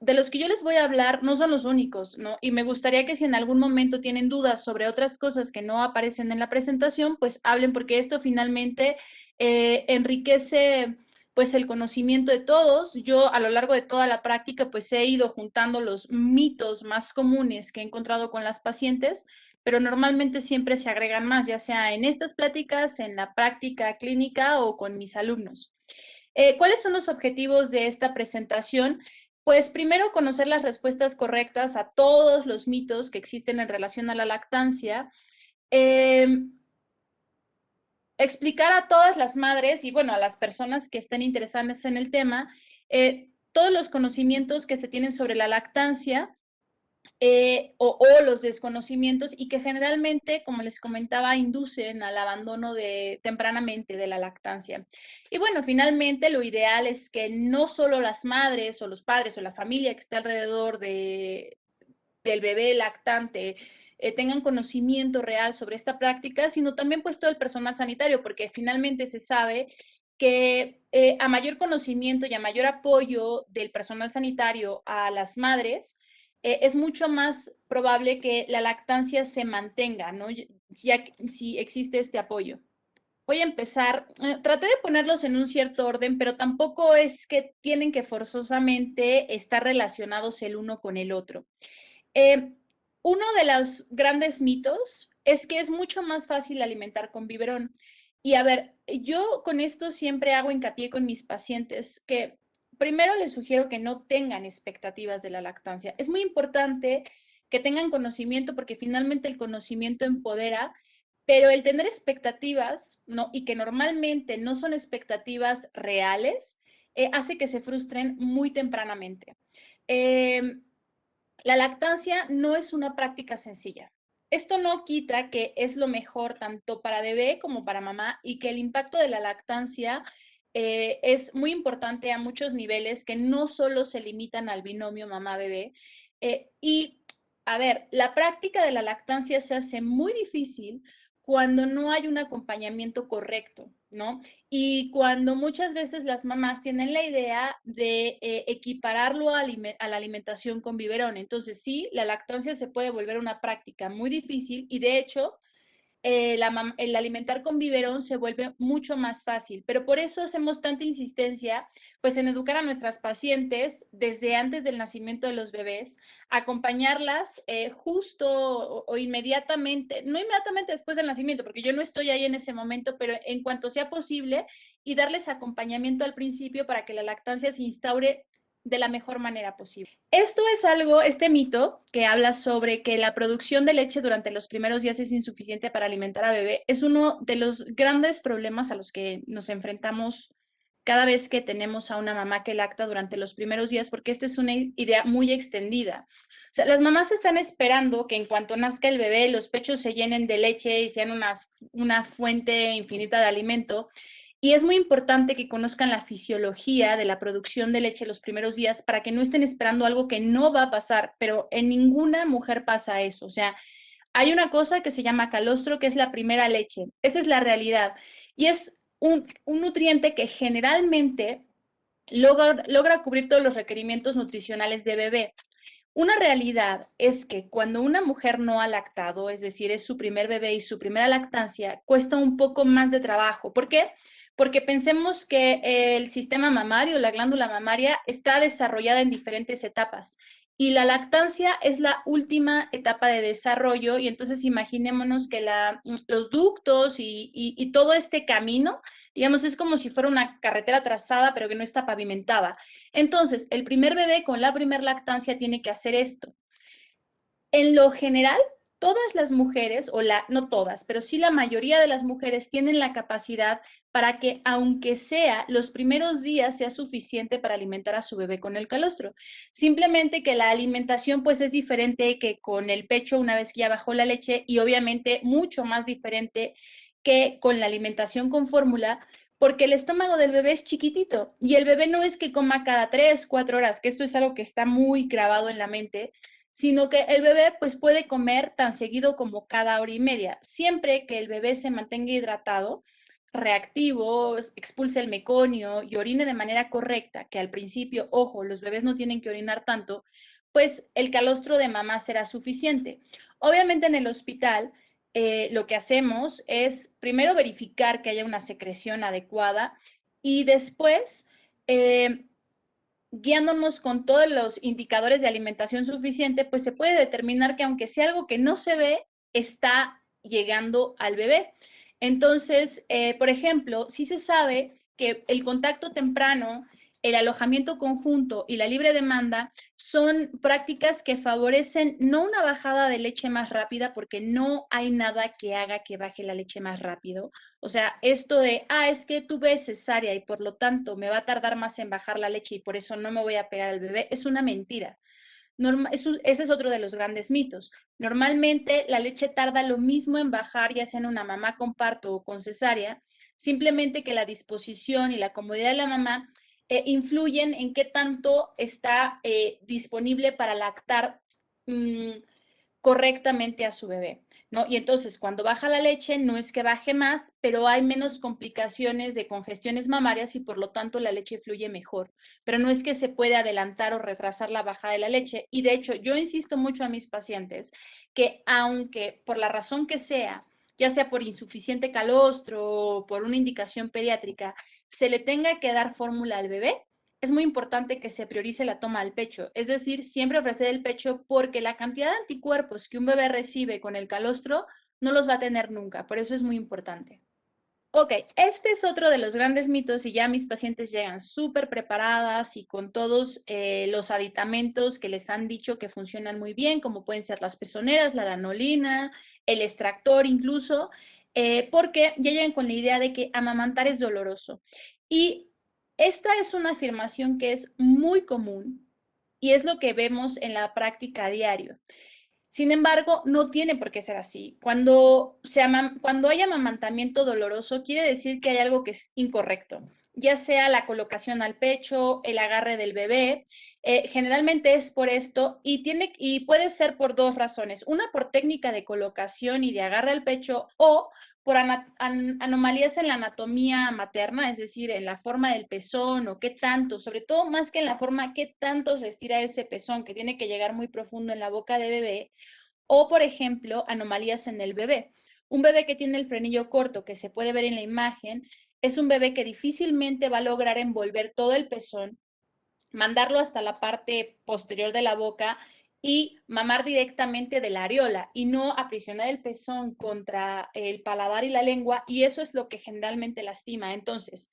de los que yo les voy a hablar no son los únicos, ¿no? Y me gustaría que si en algún momento tienen dudas sobre otras cosas que no aparecen en la presentación, pues hablen porque esto finalmente enriquece pues el conocimiento de todos. Yo a lo largo de toda la práctica pues he ido juntando los mitos más comunes que he encontrado con las pacientes, pero normalmente siempre se agregan más, ya sea en estas pláticas, en la práctica clínica o con mis alumnos. ¿Cuáles son los objetivos de esta presentación? Pues primero conocer las respuestas correctas a todos los mitos que existen en relación a la lactancia, eh, explicar a todas las madres y bueno, a las personas que estén interesadas en el tema, todos los conocimientos que se tienen sobre la lactancia, o los desconocimientos y que generalmente, como les comentaba, inducen al abandono tempranamente de la lactancia. Y bueno, finalmente lo ideal es que no solo las madres o los padres o la familia que esté alrededor del bebé lactante tengan conocimiento real sobre esta práctica, sino también pues todo el personal sanitario, porque finalmente se sabe que a mayor conocimiento y a mayor apoyo del personal sanitario a las madres, es mucho más probable que la lactancia se mantenga, ¿no? Si existe este apoyo. Voy a empezar, traté de ponerlos en un cierto orden, pero tampoco es que tienen que forzosamente estar relacionados el uno con el otro. Eh, Uno de los grandes mitos es que es mucho más fácil alimentar con biberón. Y a ver, yo con esto siempre hago hincapié con mis pacientes que primero les sugiero que no tengan expectativas de la lactancia. Es muy importante que tengan conocimiento porque finalmente el conocimiento empodera, pero el tener expectativas, ¿no? Y que normalmente no son expectativas reales, hace que se frustren muy tempranamente. Eh, la lactancia no es una práctica sencilla. Esto no quita que es lo mejor tanto para bebé como para mamá y que el impacto de la lactancia es muy importante a muchos niveles que no solo se limitan al binomio mamá-bebé. Y, a ver, la práctica de la lactancia se hace muy difícil cuando no hay un acompañamiento correcto, ¿no? Y cuando muchas veces las mamás tienen la idea de equipararlo a la alimentación con biberón. Entonces, sí, la lactancia se puede volver una práctica muy difícil y de hecho el alimentar con biberón se vuelve mucho más fácil, pero por eso hacemos tanta insistencia pues en educar a nuestras pacientes desde antes del nacimiento de los bebés, acompañarlas justo o inmediatamente, no inmediatamente después del nacimiento, porque yo no estoy ahí en ese momento, pero en cuanto sea posible y darles acompañamiento al principio para que la lactancia se instaure de la mejor manera posible. Esto es algo, este mito que habla sobre que la producción de leche durante los primeros días es insuficiente para alimentar a bebé, es uno de los grandes problemas a los que nos enfrentamos cada vez que tenemos a una mamá que lacta durante los primeros días, porque esta es una idea muy extendida. O sea, las mamás están esperando que en cuanto nazca el bebé, los pechos se llenen de leche y sean una fuente infinita de alimento, y es muy importante que conozcan la fisiología de la producción de leche los primeros días para que no estén esperando algo que no va a pasar, pero en ninguna mujer pasa eso. O sea, hay una cosa que se llama calostro, que es la primera leche. Esa es la realidad. Y es un nutriente que generalmente logra cubrir todos los requerimientos nutricionales de bebé. Una realidad es que cuando una mujer no ha lactado, es decir, es su primer bebé y su primera lactancia, cuesta un poco más de trabajo. ¿Por qué? Porque pensemos que el sistema mamario, la glándula mamaria, está desarrollada en diferentes etapas y la lactancia es la última etapa de desarrollo y entonces imaginémonos que los ductos y todo este camino, digamos, es como si fuera una carretera trazada pero que no está pavimentada. Entonces, el primer bebé con la primer lactancia tiene que hacer esto. En lo general, todas las mujeres, no todas, pero sí la mayoría de las mujeres tienen la capacidad para que, aunque sea los primeros días, sea suficiente para alimentar a su bebé con el calostro. Simplemente que la alimentación pues es diferente que con el pecho una vez que ya bajó la leche y obviamente mucho más diferente que con la alimentación con fórmula, porque el estómago del bebé es chiquitito y el bebé no es que coma cada 3, 4 horas, que esto es algo que está muy grabado en la mente, sino que el bebé pues puede comer tan seguido como cada hora y media, siempre que el bebé se mantenga hidratado. reactivo, expulse el meconio y orine de manera correcta, que al principio, ojo, los bebés no tienen que orinar tanto, pues el calostro de mamá será suficiente. Obviamente en el hospital lo que hacemos es primero verificar que haya una secreción adecuada y después, guiándonos con todos los indicadores de alimentación suficiente, pues se puede determinar que aunque sea algo que no se ve, está llegando al bebé. Entonces, por ejemplo, sí se sabe que el contacto temprano, el alojamiento conjunto y la libre demanda son prácticas que favorecen no una bajada de leche más rápida, porque no hay nada que haga que baje la leche más rápido. O sea, esto de, es que tuve cesárea y por lo tanto me va a tardar más en bajar la leche y por eso no me voy a pegar al bebé, es una mentira. Ese es otro de los grandes mitos. Normalmente la leche tarda lo mismo en bajar, ya sea en una mamá con parto o con cesárea, simplemente que la disposición y la comodidad de la mamá influyen en qué tanto está disponible para lactar mmm, correctamente a su bebé, ¿no? Y entonces cuando baja la leche no es que baje más, pero hay menos complicaciones de congestiones mamarias y por lo tanto la leche fluye mejor. Pero no es que se puede adelantar o retrasar la bajada de la leche. Y de hecho, yo insisto mucho a mis pacientes que aunque por la razón que sea, ya sea por insuficiente calostro o por una indicación pediátrica, se le tenga que dar fórmula al bebé, es muy importante que se priorice la toma al pecho, es decir, siempre ofrecer el pecho porque la cantidad de anticuerpos que un bebé recibe con el calostro no los va a tener nunca, por eso es muy importante. Ok, este es otro de los grandes mitos y ya mis pacientes llegan súper preparadas y con todos los aditamentos que les han dicho que funcionan muy bien, como pueden ser las pezoneras, la lanolina, el extractor incluso, porque ya llegan con la idea de que amamantar es doloroso. Y esta es una afirmación que es muy común y es lo que vemos en la práctica a diario. Sin embargo, no tiene por qué ser así. Cuando hay amamantamiento doloroso, quiere decir que hay algo que es incorrecto, ya sea la colocación al pecho, el agarre del bebé. Generalmente es por esto y puede ser por dos razones. Una, por técnica de colocación y de agarre al pecho o por anomalías en la anatomía materna, es decir, en la forma del pezón o qué tanto, sobre todo más que en la forma, qué tanto se estira ese pezón que tiene que llegar muy profundo en la boca de bebé o, por ejemplo, anomalías en el bebé. Un bebé que tiene el frenillo corto, que se puede ver en la imagen, es un bebé que difícilmente va a lograr envolver todo el pezón, mandarlo hasta la parte posterior de la boca y mamar directamente de la areola y no aprisionar el pezón contra el paladar y la lengua, y eso es lo que generalmente lastima. Entonces,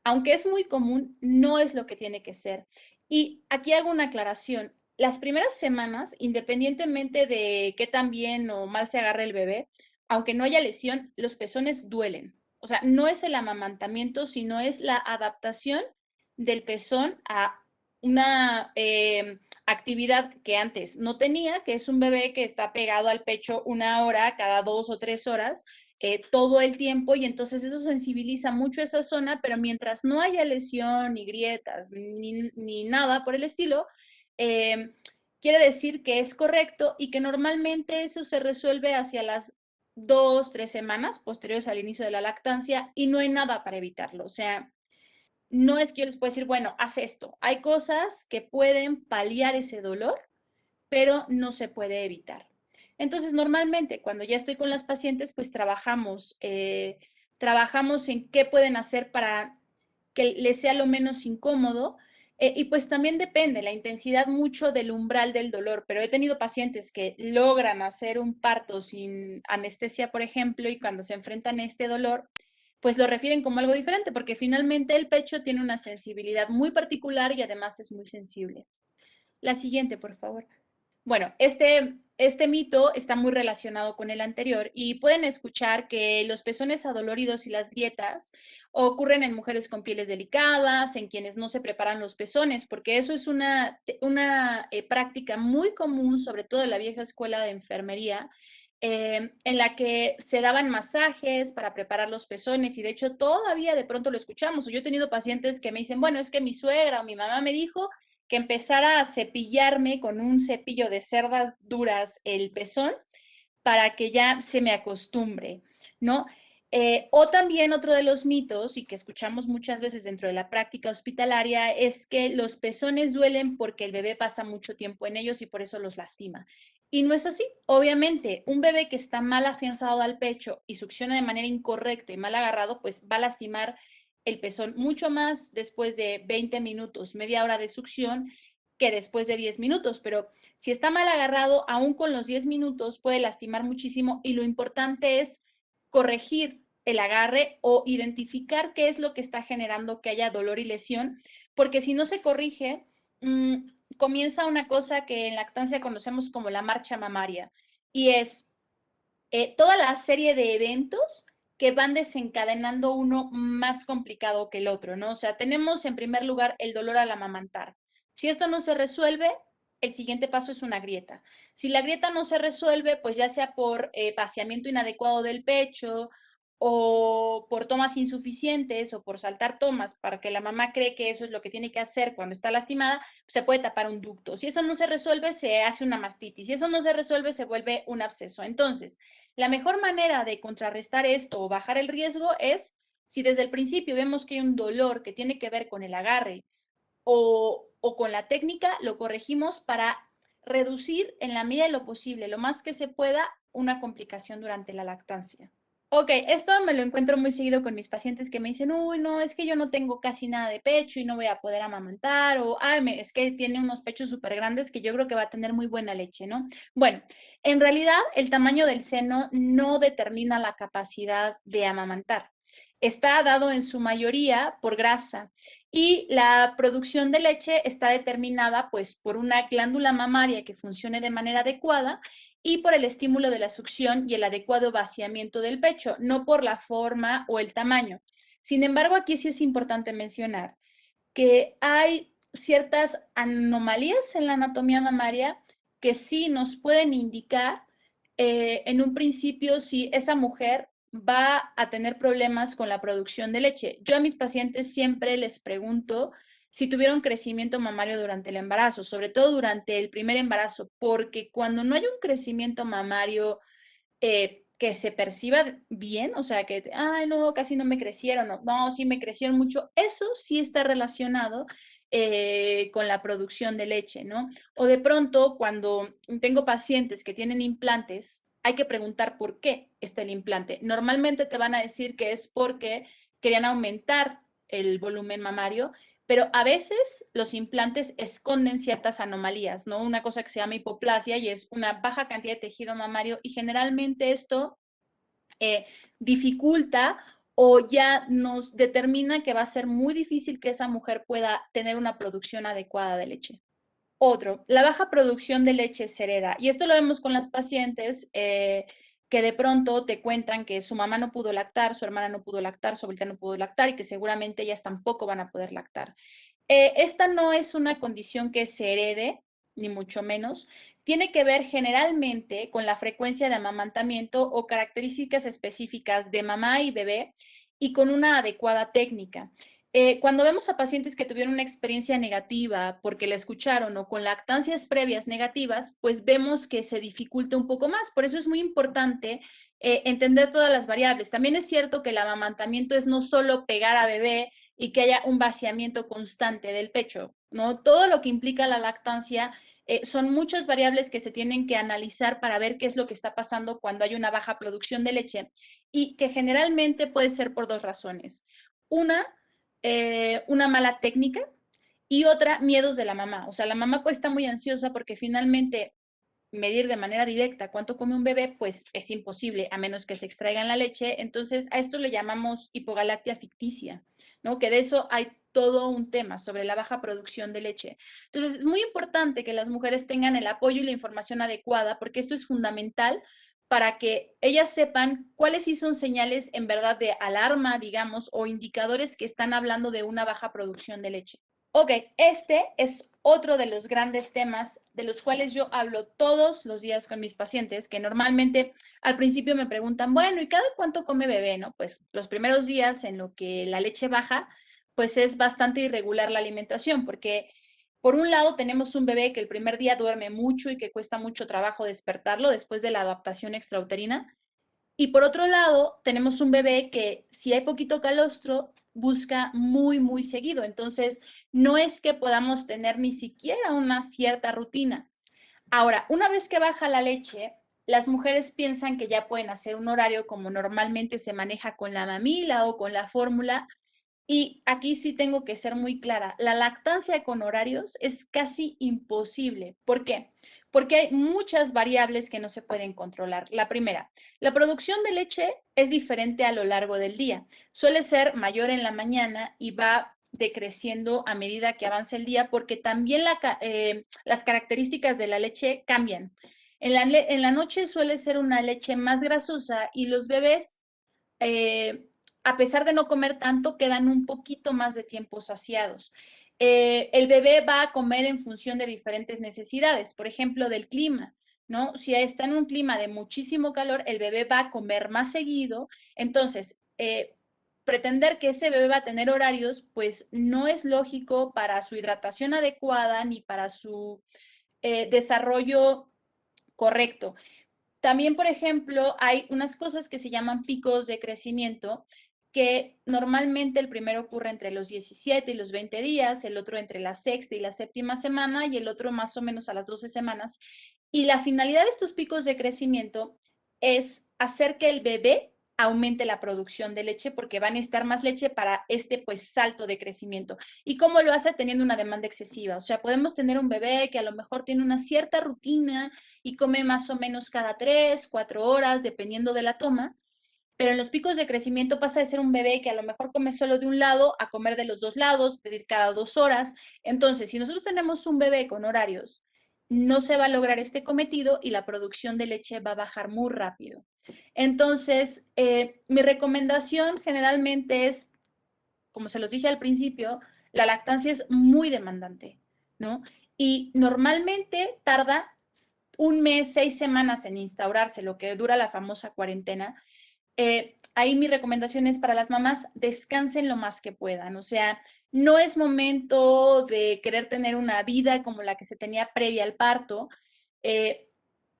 aunque es muy común, no es lo que tiene que ser. Y aquí hago una aclaración. Las primeras semanas, independientemente de qué tan bien o mal se agarre el bebé, aunque no haya lesión, los pezones duelen. O sea, no es el amamantamiento, sino es la adaptación del pezón a una actividad que antes no tenía, que es un bebé que está pegado al pecho 1 hora cada 2 o 3 horas, todo el tiempo, y entonces eso sensibiliza mucho esa zona, pero mientras no haya lesión, ni grietas, ni nada por el estilo, eh, quiere decir que es correcto y que normalmente eso se resuelve hacia las 2, 3 semanas posteriores al inicio de la lactancia y no hay nada para evitarlo. O sea, no es que yo les pueda decir, bueno, haz esto. Hay cosas que pueden paliar ese dolor, pero no se puede evitar. Entonces, normalmente cuando ya estoy con las pacientes, pues trabajamos en qué pueden hacer para que les sea lo menos incómodo. Y pues también depende la intensidad mucho del umbral del dolor, pero he tenido pacientes que logran hacer un parto sin anestesia, por ejemplo, y cuando se enfrentan a este dolor, pues lo refieren como algo diferente, porque finalmente el pecho tiene una sensibilidad muy particular y además es muy sensible. La siguiente, por favor. Bueno, este mito está muy relacionado con el anterior y pueden escuchar que los pezones adoloridos y las grietas ocurren en mujeres con pieles delicadas, en quienes no se preparan los pezones, porque eso es una práctica muy común, sobre todo en la vieja escuela de enfermería, en la que se daban masajes para preparar los pezones y de hecho todavía de pronto lo escuchamos. Yo he tenido pacientes que me dicen, bueno, es que mi suegra o mi mamá me dijo que empezara a cepillarme con un cepillo de cerdas duras el pezón para que ya se me acostumbre, ¿no? O también otro de los mitos, y que escuchamos muchas veces dentro de la práctica hospitalaria, es que los pezones duelen porque el bebé pasa mucho tiempo en ellos y por eso los lastima. Y no es así. Obviamente, un bebé que está mal afianzado al pecho y succiona de manera incorrecta y mal agarrado, pues va a lastimar el pezón mucho más después de 20 minutos, media hora de succión, que después de 10 minutos. Pero si está mal agarrado, aún con los 10 minutos puede lastimar muchísimo y lo importante es corregir el agarre o identificar qué es lo que está generando que haya dolor y lesión, porque si no se corrige, comienza una cosa que en lactancia conocemos como la marcha mamaria, y es toda la serie de eventos que van desencadenando uno más complicado que el otro, ¿no? O sea, tenemos en primer lugar el dolor al amamantar. Si esto no se resuelve, el siguiente paso es una grieta. Si la grieta no se resuelve, pues ya sea por vaciamiento inadecuado del pecho o por tomas insuficientes o por saltar tomas para que la mamá cree que eso es lo que tiene que hacer cuando está lastimada, se puede tapar un ducto. Si eso no se resuelve, se hace una mastitis. Si eso no se resuelve, se vuelve un absceso. Entonces, la mejor manera de contrarrestar esto o bajar el riesgo es si desde el principio vemos que hay un dolor que tiene que ver con el agarre o con la técnica, lo corregimos para reducir en la medida de lo posible, lo más que se pueda, una complicación durante la lactancia. Ok, esto me lo encuentro muy seguido con mis pacientes que me dicen, uy, no, es que yo no tengo casi nada de pecho y no voy a poder amamantar, o, ay, es que tiene unos pechos súper grandes que yo creo que va a tener muy buena leche, ¿no? Bueno, en realidad el tamaño del seno no determina la capacidad de amamantar. Está dado en su mayoría por grasa y la producción de leche está determinada pues por una glándula mamaria que funcione de manera adecuada y por el estímulo de la succión y el adecuado vaciamiento del pecho, no por la forma o el tamaño. Sin embargo, aquí sí es importante mencionar que hay ciertas anomalías en la anatomía mamaria que sí nos pueden indicar en un principio si esa mujer va a tener problemas con la producción de leche. Yo a mis pacientes siempre les pregunto si tuvieron crecimiento mamario durante el embarazo, sobre todo durante el primer embarazo, porque cuando no hay un crecimiento mamario que se perciba bien, o sea, que, ay, no, casi no me crecieron, no, no, sí me crecieron mucho, eso sí está relacionado con la producción de leche, ¿no? O de pronto, cuando tengo pacientes que tienen implantes, hay que preguntar por qué está el implante. Normalmente te van a decir que es porque querían aumentar el volumen mamario, pero a veces los implantes esconden ciertas anomalías, ¿no? Una cosa que se llama hipoplasia y es una baja cantidad de tejido mamario y generalmente esto eh, dificulta o ya nos determina que va a ser muy difícil que esa mujer pueda tener una producción adecuada de leche. Otro, la baja producción de leche se hereda. Y esto lo vemos con las pacientes que de pronto te cuentan que su mamá no pudo lactar, su hermana no pudo lactar, su abuelita no pudo lactar y que seguramente ellas tampoco van a poder lactar. Esta no es una condición que se herede, ni mucho menos. Tiene que ver generalmente con la frecuencia de amamantamiento o características específicas de mamá y bebé y con una adecuada técnica. Cuando vemos a pacientes que tuvieron una experiencia negativa porque la escucharon o con lactancias previas negativas, pues vemos que se dificulta un poco más. Por eso es muy importante entender todas las variables. También es cierto que el amamantamiento es no solo pegar a bebé y que haya un vaciamiento constante del pecho, ¿no? Todo lo que implica la lactancia son muchas variables que se tienen que analizar para ver qué es lo que está pasando cuando hay una baja producción de leche y que generalmente puede ser por dos razones. Una mala técnica y otra, miedos de la mamá. O sea, la mamá pues está muy ansiosa porque finalmente medir de manera directa cuánto come un bebé, pues es imposible a menos que se extraiga en la leche. Entonces, a esto le llamamos hipogalactia ficticia, ¿no? Que de eso hay todo un tema sobre la baja producción de leche. Entonces, es muy importante que las mujeres tengan el apoyo y la información adecuada, porque esto es fundamental para que ellas sepan cuáles sí son señales en verdad de alarma, digamos, o indicadores que están hablando de una baja producción de leche. Ok, este es otro de los grandes temas de los cuales yo hablo todos los días con mis pacientes, que normalmente al principio me preguntan, bueno, ¿y cada cuánto come bebé? ¿No? Pues los primeros días en lo que la leche baja, pues es bastante irregular la alimentación, porque por un lado tenemos un bebé que el primer día duerme mucho y que cuesta mucho trabajo despertarlo después de la adaptación extrauterina, Y por otro lado, tenemos un bebé que si hay poquito calostro, busca muy, muy seguido. Entonces, no es que podamos tener ni siquiera una cierta rutina. Ahora, una vez que baja la leche, las mujeres piensan que ya pueden hacer un horario como normalmente se maneja con la mamila o con la fórmula. Y aquí sí tengo que ser muy clara, la lactancia con horarios es casi imposible. ¿Por qué? Porque hay muchas variables que no se pueden controlar. La primera, la producción de leche es diferente a lo largo del día. Suele ser mayor en la mañana y va decreciendo a medida que avanza el día porque también las características de la leche cambian. En la noche suele ser una leche más grasosa y los bebés eh, a pesar de no comer tanto, quedan un poquito más de tiempo saciados. El bebé va a comer en función de diferentes necesidades, por ejemplo, del clima, ¿no? Si está en un clima de muchísimo calor, el bebé va a comer más seguido. Entonces, pretender que ese bebé va a tener horarios, pues no es lógico para su hidratación adecuada ni para su desarrollo correcto. También, por ejemplo, hay unas cosas que se llaman picos de crecimiento, que normalmente el primero ocurre entre los 17 y los 20 días, el otro entre la sexta y la séptima semana y el otro más o menos a las 12 semanas. Y la finalidad de estos picos de crecimiento es hacer que el bebé aumente la producción de leche porque va a necesitar más leche para este pues salto de crecimiento. ¿Y cómo lo hace? Teniendo una demanda excesiva. O sea, podemos tener un bebé que a lo mejor tiene una cierta rutina y come más o menos cada 3, 4 horas, dependiendo de la toma, pero en los picos de crecimiento pasa de ser un bebé que a lo mejor come solo de un lado a comer de los dos lados, pedir cada 2 horas. Entonces, si nosotros tenemos un bebé con horarios, no se va a lograr este cometido y la producción de leche va a bajar muy rápido. Entonces, mi recomendación generalmente es, como se los dije al principio, la lactancia es muy demandante, ¿no? Y normalmente tarda un mes, 6 semanas en instaurarse, lo que dura la famosa cuarentena. Ahí mi recomendación es para las mamás, descansen lo más que puedan. O sea, no es momento de querer tener una vida como la que se tenía previa al parto. Eh,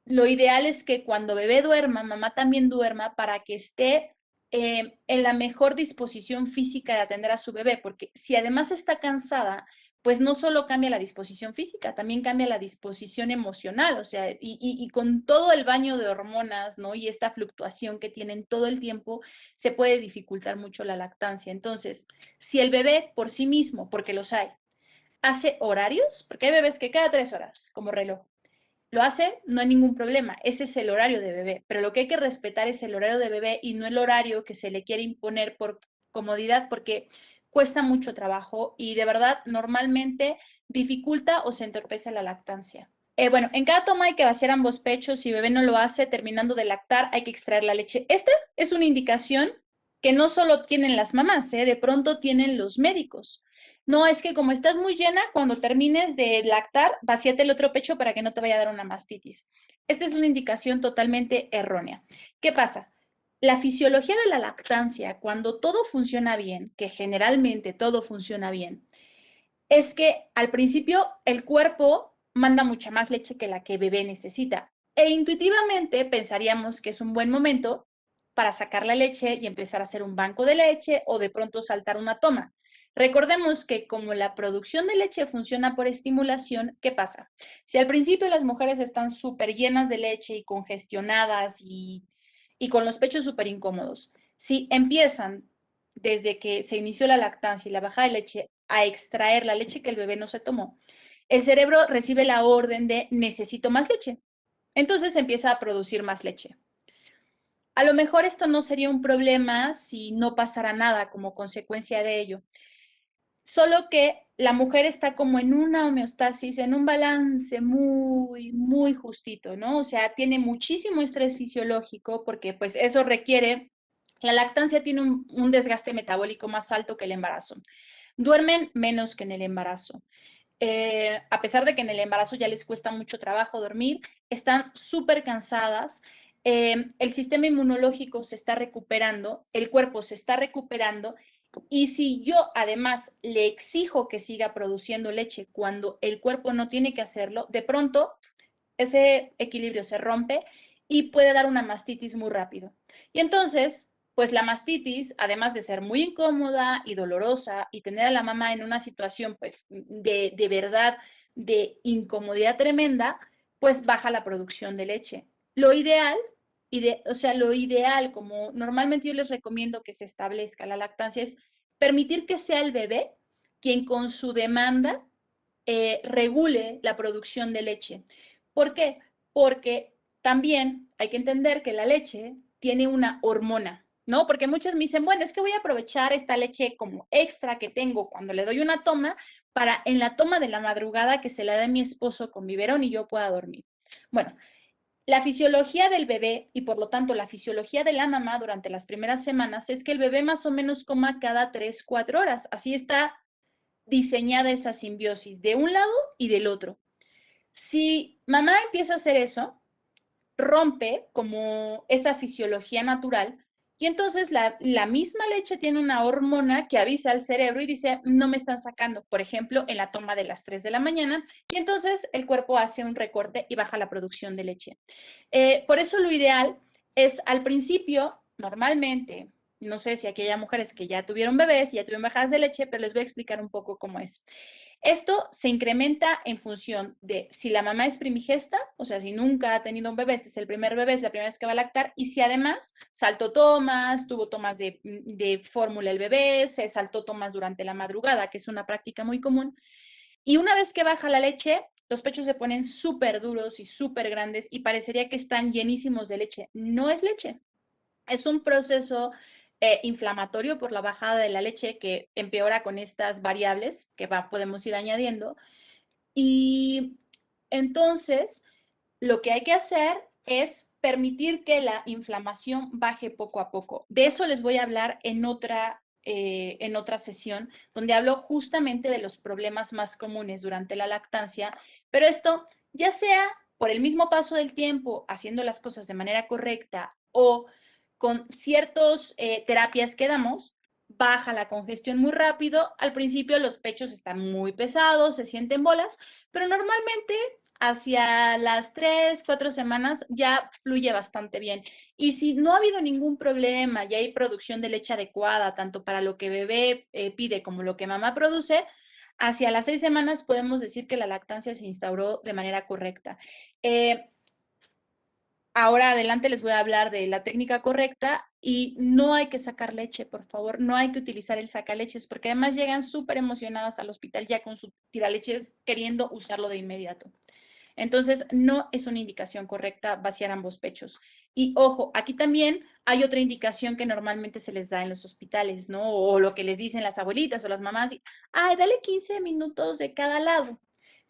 lo ideal es que cuando bebé duerma, mamá también duerma para que esté en la mejor disposición física de atender a su bebé, porque si además está cansada, pues no solo cambia la disposición física, también cambia la disposición emocional, o sea, y con todo el baño de hormonas, ¿no? Y esta fluctuación que tienen todo el tiempo, se puede dificultar mucho la lactancia. Entonces, si el bebé por sí mismo, porque los hay, hace horarios, porque hay bebés que cada 3 horas, como reloj, lo hace, no hay ningún problema, ese es el horario de bebé, pero lo que hay que respetar es el horario de bebé y no el horario que se le quiere imponer por comodidad, porque cuesta mucho trabajo y de verdad normalmente dificulta o se entorpece la lactancia. Bueno, en cada toma hay que vaciar ambos pechos. Si bebé no lo hace, terminando de lactar, hay que extraer la leche. Esta es una indicación que no solo tienen las mamás, de pronto tienen los médicos. No, es que como estás muy llena, cuando termines de lactar, vacíate el otro pecho para que no te vaya a dar una mastitis. Esta es una indicación totalmente errónea. ¿Qué pasa? La fisiología de la lactancia, cuando todo funciona bien, que generalmente todo funciona bien, es que al principio el cuerpo manda mucha más leche que la que bebé necesita. E intuitivamente pensaríamos que es un buen momento para sacar la leche y empezar a hacer un banco de leche o de pronto saltar una toma. Recordemos que como la producción de leche funciona por estimulación, ¿qué pasa? Si al principio las mujeres están súper llenas de leche y congestionadas y con los pechos súper incómodos, si empiezan desde que se inició la lactancia y la bajada de leche a extraer la leche que el bebé no se tomó, el cerebro recibe la orden de necesito más leche. Entonces empieza a producir más leche. A lo mejor esto no sería un problema si no pasara nada como consecuencia de ello. Solo que la mujer está como en una homeostasis, en un balance muy, muy justito, ¿no? O sea, tiene muchísimo estrés fisiológico porque pues eso requiere, la lactancia tiene un desgaste metabólico más alto que el embarazo. Duermen menos que en el embarazo. A pesar de que en el embarazo ya les cuesta mucho trabajo dormir, están súper cansadas. El sistema inmunológico se está recuperando, el cuerpo se está recuperando y si yo además le exijo que siga produciendo leche cuando el cuerpo no tiene que hacerlo, de pronto ese equilibrio se rompe y puede dar una mastitis muy rápido. Y entonces, pues la mastitis, además de ser muy incómoda y dolorosa y tener a la mamá en una situación pues de verdad de incomodidad tremenda, pues baja la producción de leche. Lo ideal, o sea, lo ideal, como normalmente yo les recomiendo que se establezca la lactancia, es permitir que sea el bebé quien con su demanda regule la producción de leche. ¿Por qué? Porque también hay que entender que la leche tiene una hormona, ¿no? Porque muchas me dicen, bueno, es que voy a aprovechar esta leche como extra que tengo cuando le doy una toma para en la toma de la madrugada que se la dé mi esposo con biberón y yo pueda dormir. Bueno, la fisiología del bebé y por lo tanto la fisiología de la mamá durante las primeras semanas es que el bebé más o menos coma cada 3, 4 horas. Así está diseñada esa simbiosis de un lado y del otro. Si mamá empieza a hacer eso, rompe como esa fisiología natural y entonces la misma leche tiene una hormona que avisa al cerebro y dice, no me están sacando, por ejemplo, en la toma de las 3 de la mañana, y entonces el cuerpo hace un recorte y baja la producción de leche. Por eso lo ideal es al principio, normalmente, no sé si aquí hay mujeres que ya tuvieron bebés y ya tuvieron bajadas de leche, pero les voy a explicar un poco cómo es. Esto se incrementa en función de si la mamá es primigesta, o sea, si nunca ha tenido un bebé, este es el primer bebé, es la primera vez que va a lactar, y si además saltó tomas, tuvo tomas de fórmula el bebé, se saltó tomas durante la madrugada, que es una práctica muy común, y una vez que baja la leche, los pechos se ponen súper duros y súper grandes y parecería que están llenísimos de leche. No es leche, es un proceso inflamatorio por la bajada de la leche que empeora con estas variables que podemos ir añadiendo. Y entonces, lo que hay que hacer es permitir que la inflamación baje poco a poco. De eso les voy a hablar en otra sesión, donde hablo justamente de los problemas más comunes durante la lactancia, pero esto ya sea por el mismo paso del tiempo, haciendo las cosas de manera correcta o con ciertas terapias que damos, baja la congestión muy rápido. Al principio los pechos están muy pesados, se sienten bolas, pero normalmente hacia las 3, 4 semanas ya fluye bastante bien. Y si no ha habido ningún problema y hay producción de leche adecuada, tanto para lo que bebé pide como lo que mamá produce, hacia las 6 semanas podemos decir que la lactancia se instauró de manera correcta. Eh, Ahora adelante les voy a hablar de la técnica correcta y no hay que sacar leche, por favor, no hay que utilizar el sacaleches porque además llegan súper emocionadas al hospital ya con su tiraleches queriendo usarlo de inmediato. Entonces, no es una indicación correcta vaciar ambos pechos. Y ojo, aquí también hay otra indicación que normalmente se les da en los hospitales, ¿no? O lo que les dicen las abuelitas o las mamás, ay, dale 15 minutos de cada lado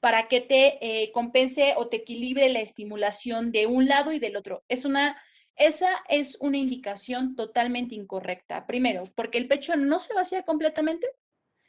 para que te compense o te equilibre la estimulación de un lado y del otro. Esa es una indicación totalmente incorrecta. Primero, porque el pecho no se vacía completamente,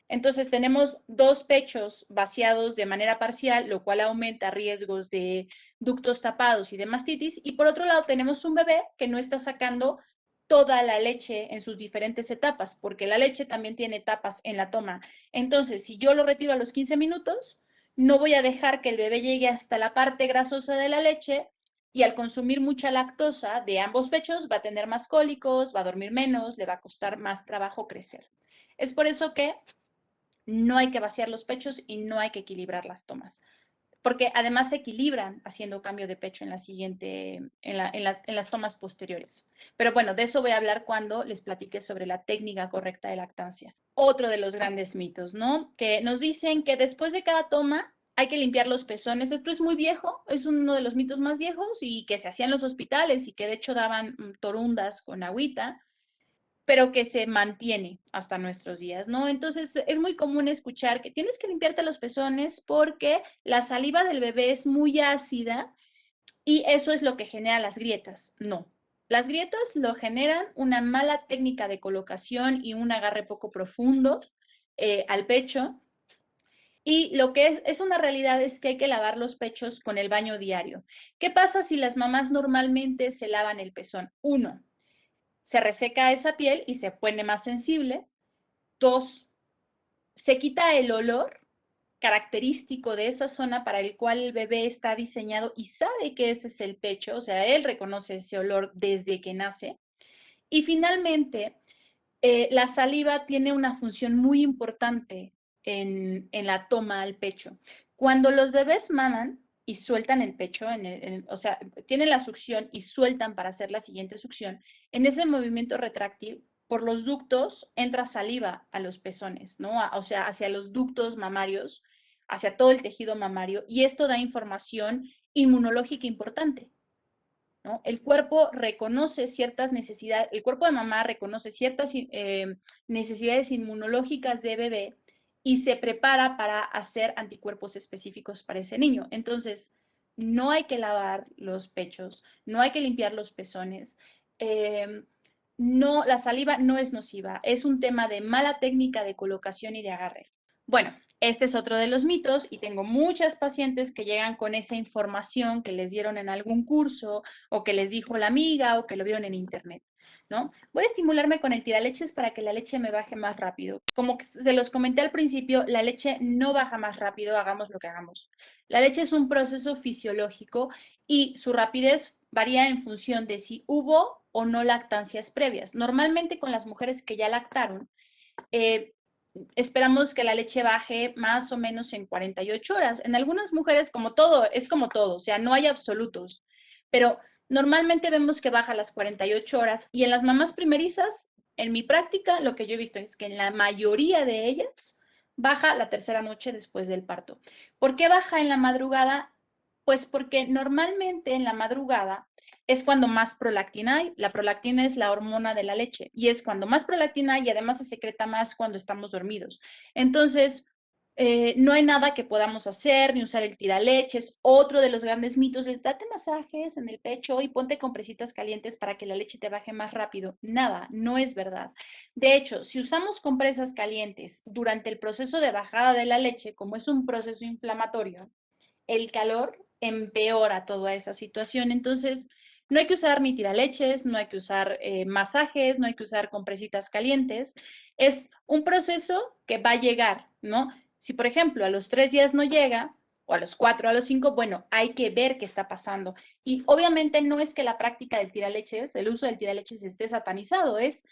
entonces tenemos dos pechos vaciados de manera parcial, lo cual aumenta riesgos de ductos tapados y de mastitis. Y por otro lado tenemos un bebé que no está sacando toda la leche en sus diferentes etapas, porque la leche también tiene etapas en la toma. Entonces, si yo lo retiro a los 15 minutos, no voy a dejar que el bebé llegue hasta la parte grasosa de la leche y al consumir mucha lactosa de ambos pechos va a tener más cólicos, va a dormir menos, le va a costar más trabajo crecer. Es por eso que no hay que vaciar los pechos y no hay que equilibrar las tomas, porque además se equilibran haciendo cambio de pecho en la siguiente, en las tomas posteriores. Pero bueno, de eso voy a hablar cuando les platique sobre la técnica correcta de lactancia. Otro de los grandes mitos, ¿no? Que nos dicen que después de cada toma hay que limpiar los pezones. Esto es muy viejo, es uno de los mitos más viejos y que se hacía en los hospitales y que de hecho daban torundas con agüita, pero que se mantiene hasta nuestros días, ¿no? Entonces es muy común escuchar que tienes que limpiarte los pezones porque la saliva del bebé es muy ácida y eso es lo que genera las grietas. No. Las grietas lo generan una mala técnica de colocación y un agarre poco profundo al pecho. Y lo que es una realidad es que hay que lavar los pechos con el baño diario. ¿Qué pasa si las mamás normalmente se lavan el pezón? Uno, se reseca esa piel y se pone más sensible. Dos, se quita el olor característico de esa zona para el cual el bebé está diseñado y sabe que ese es el pecho, o sea, él reconoce ese olor desde que nace. Y finalmente, la saliva tiene una función muy importante en la toma al pecho. Cuando los bebés maman y sueltan el pecho, o sea, tienen la succión y sueltan para hacer la siguiente succión, en ese movimiento retráctil, por los ductos entra saliva a los pezones, ¿no? O sea, hacia los ductos mamarios, hacia todo el tejido mamario, y esto da información inmunológica importante. ¿No? El cuerpo reconoce ciertas necesidades, el cuerpo de mamá reconoce ciertas necesidades inmunológicas de bebé y se prepara para hacer anticuerpos específicos para ese niño. Entonces, no hay que lavar los pechos, no hay que limpiar los pezones. No, la saliva no es nociva, es un tema de mala técnica de colocación y de agarre. Bueno, este es otro de los mitos y tengo muchas pacientes que llegan con esa información que les dieron en algún curso o que les dijo la amiga o que lo vieron en internet, ¿no? Voy a estimularme con el tiraleches para que la leche me baje más rápido. Como que se los comenté al principio, la leche no baja más rápido, hagamos lo que hagamos. La leche es un proceso fisiológico y su rapidez varía en función de si hubo o no lactancias previas. Normalmente con las mujeres que ya lactaron, eh, esperamos que la leche baje más o menos en 48 horas. En algunas mujeres, como todo, es como todo, o sea, no hay absolutos, pero normalmente vemos que baja a las 48 horas y en las mamás primerizas, en mi práctica, lo que yo he visto es que en la mayoría de ellas baja la tercera noche después del parto. ¿Por qué baja en la madrugada? Pues porque normalmente en la madrugada es cuando más prolactina hay. La prolactina es la hormona de la leche y es cuando más prolactina hay y además se secreta más cuando estamos dormidos. Entonces, no hay nada que podamos hacer ni usar el tiraleches. Otro de los grandes mitos es date masajes en el pecho y ponte compresitas calientes para que la leche te baje más rápido. Nada, no es verdad. De hecho, si usamos compresas calientes durante el proceso de bajada de la leche, como es un proceso inflamatorio, el calor empeora toda esa situación. Entonces, no hay que usar ni tiraleches, no hay que usar masajes, no hay que usar compresitas calientes. Es un proceso que va a llegar, ¿no? Si, por ejemplo, a los 3 días no llega, o a los 4, a los 5, bueno, hay que ver qué está pasando. Y obviamente no es que la práctica del tiraleches, el uso del tiraleches esté satanizado, es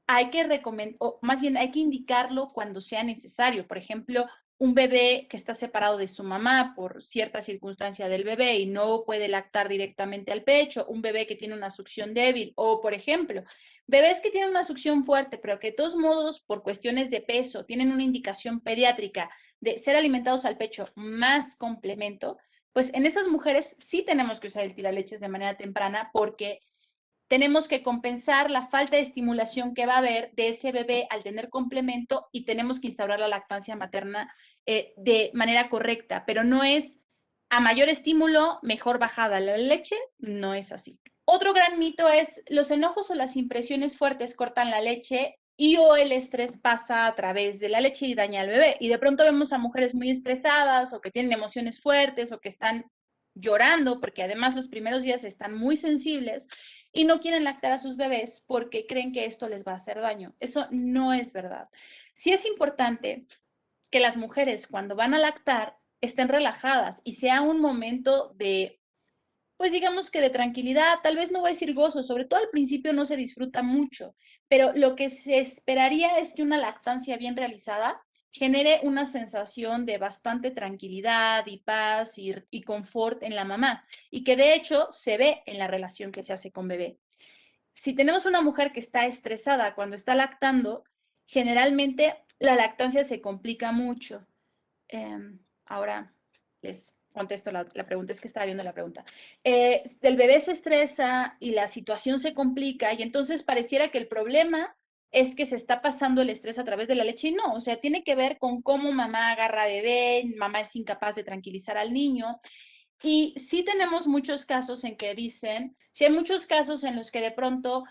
hay que recomendar, o más bien hay que indicarlo cuando sea necesario. Por ejemplo, un bebé que está separado de su mamá por cierta circunstancia del bebé y no puede lactar directamente al pecho, un bebé que tiene una succión débil o, por ejemplo, bebés que tienen una succión fuerte, pero que de todos modos, por cuestiones de peso, tienen una indicación pediátrica de ser alimentados al pecho más complemento, pues en esas mujeres sí tenemos que usar el tiraleches de manera temprana porque tenemos que compensar la falta de estimulación que va a haber de ese bebé al tener complemento y tenemos que instaurar la lactancia materna de manera correcta, pero no es a mayor estímulo, mejor bajada la leche, no es así. Otro gran mito es los enojos o las impresiones fuertes cortan la leche y o el estrés pasa a través de la leche y daña al bebé. Y de pronto vemos a mujeres muy estresadas o que tienen emociones fuertes o que están llorando porque además los primeros días están muy sensibles y no quieren lactar a sus bebés porque creen que esto les va a hacer daño. Eso no es verdad. Sí es importante que las mujeres cuando van a lactar estén relajadas y sea un momento de, pues digamos que de tranquilidad, tal vez no voy a decir gozo, sobre todo al principio no se disfruta mucho, pero lo que se esperaría es que una lactancia bien realizada genere una sensación de bastante tranquilidad y paz y confort en la mamá y que de hecho se ve en la relación que se hace con bebé. Si tenemos una mujer que está estresada cuando está lactando, generalmente la lactancia se complica mucho. Ahora les contesto la pregunta, es que estaba viendo la pregunta. El bebé se estresa y la situación se complica y entonces pareciera que el problema es que se está pasando el estrés a través de la leche y no, o sea, tiene que ver con cómo mamá agarra a bebé, mamá es incapaz de tranquilizar al niño y sí tenemos muchos casos en que dicen, sí hay muchos casos en los que de pronto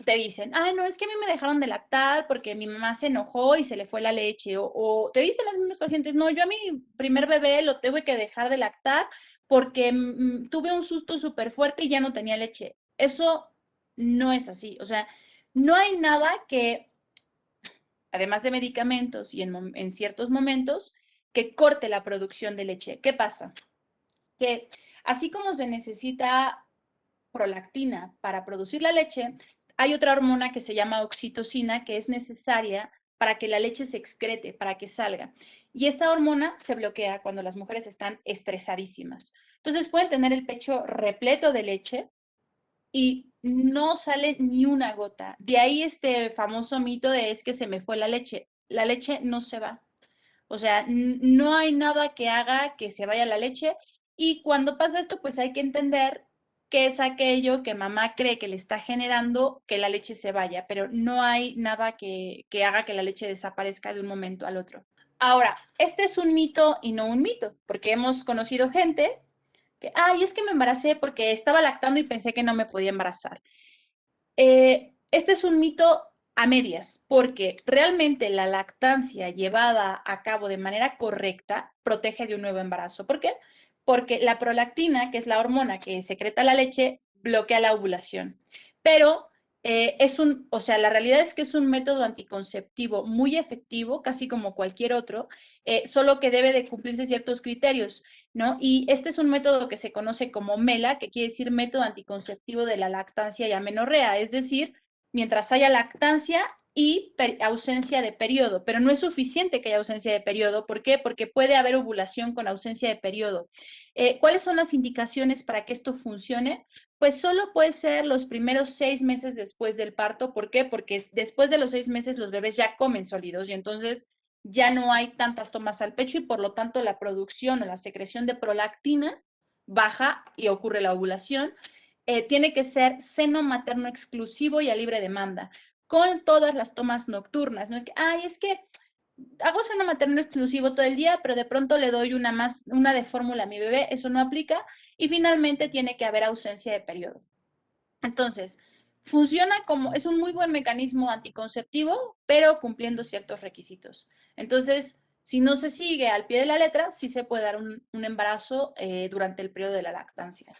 te dicen, ay, no, es que a mí me dejaron de lactar porque mi mamá se enojó y se le fue la leche. O te dicen las mismas pacientes, no, yo a mi primer bebé lo tuve que dejar de lactar porque tuve un susto súper fuerte y ya no tenía leche. Eso no es así. O sea, no hay nada que, además de medicamentos y en ciertos momentos, que corte la producción de leche. ¿Qué pasa? Que así como se necesita prolactina para producir la leche, hay otra hormona que se llama oxitocina, que es necesaria para que la leche se excrete, para que salga. Y esta hormona se bloquea cuando las mujeres están estresadísimas. Entonces pueden tener el pecho repleto de leche y no sale ni una gota. De ahí este famoso mito de es que se me fue la leche. La leche no se va. O sea, no hay nada que haga que se vaya la leche. Y cuando pasa esto, pues hay que entender qué es aquello que mamá cree que le está generando que la leche se vaya, pero no hay nada que haga que la leche desaparezca de un momento al otro. Ahora, este es un mito y no un mito, porque hemos conocido gente que, ay, es que me embaracé porque estaba lactando y pensé que no me podía embarazar. Este es un mito a medias, porque realmente la lactancia llevada a cabo de manera correcta protege de un nuevo embarazo. ¿Por qué? Porque la prolactina, que es la hormona que secreta la leche, bloquea la ovulación. Pero o sea, la realidad es que es un método anticonceptivo muy efectivo, casi como cualquier otro, solo que debe de cumplirse ciertos criterios, ¿no? Y este es un método que se conoce como MELA, que quiere decir método anticonceptivo de la lactancia y amenorrea, es decir, mientras haya lactancia y ausencia de periodo, pero no es suficiente que haya ausencia de periodo. ¿Por qué? Porque puede haber ovulación con ausencia de periodo. ¿Cuáles son las indicaciones para que esto funcione? Pues solo puede ser los primeros 6 meses después del parto. ¿Por qué? Porque después de los 6 meses los bebés ya comen sólidos y entonces ya no hay tantas tomas al pecho y por lo tanto la producción o la secreción de prolactina baja y ocurre la ovulación. Tiene que ser seno materno exclusivo y a libre demanda, con todas las tomas nocturnas. No es que, ay, es que hago seno materno exclusivo todo el día, pero de pronto le doy una de fórmula a mi bebé, eso no aplica. Y finalmente tiene que haber ausencia de periodo. Entonces, funciona como, es un muy buen mecanismo anticonceptivo, pero cumpliendo ciertos requisitos. Entonces, si no se sigue al pie de la letra, sí se puede dar un embarazo durante el periodo de la lactancia.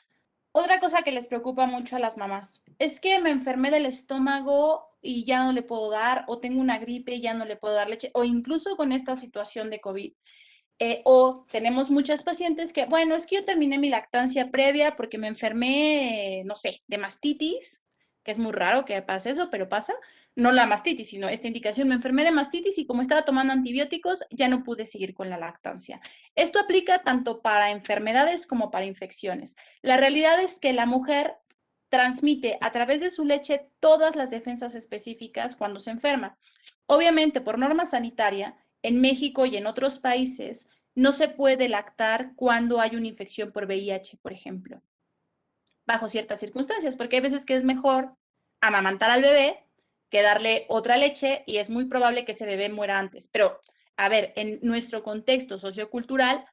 Otra cosa que les preocupa mucho a las mamás es que me enfermé del estómago y ya no le puedo dar, o tengo una gripe y ya no le puedo dar leche, o incluso con esta situación de COVID. O tenemos muchas pacientes que, bueno, es que yo terminé mi lactancia previa porque me enfermé, no sé, de mastitis, que es muy raro que pase eso, pero pasa. No la mastitis, sino esta indicación. Me enfermé de mastitis y como estaba tomando antibióticos, ya no pude seguir con la lactancia. Esto aplica tanto para enfermedades como para infecciones. La realidad es que la mujer transmite a través de su leche todas las defensas específicas cuando se enferma. Obviamente, por norma sanitaria, en México y en otros países no se puede lactar cuando hay una infección por VIH, por ejemplo, bajo ciertas circunstancias, porque hay veces que es mejor amamantar al bebé que darle otra leche y es muy probable que ese bebé muera antes. Pero, a ver, en nuestro contexto sociocultural,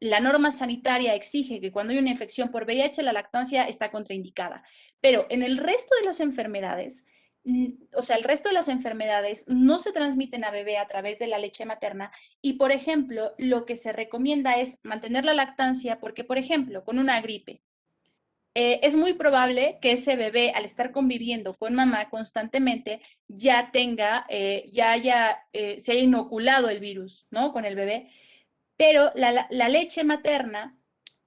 la norma sanitaria exige que cuando hay una infección por VIH, la lactancia está contraindicada. Pero en el resto de las enfermedades, o sea, el resto de las enfermedades no se transmiten a bebé a través de la leche materna y, por ejemplo, lo que se recomienda es mantener la lactancia porque, por ejemplo, con una gripe, es muy probable que ese bebé, al estar conviviendo con mamá constantemente, ya tenga, se haya inoculado el virus, ¿no? Con el bebé. Pero la leche materna,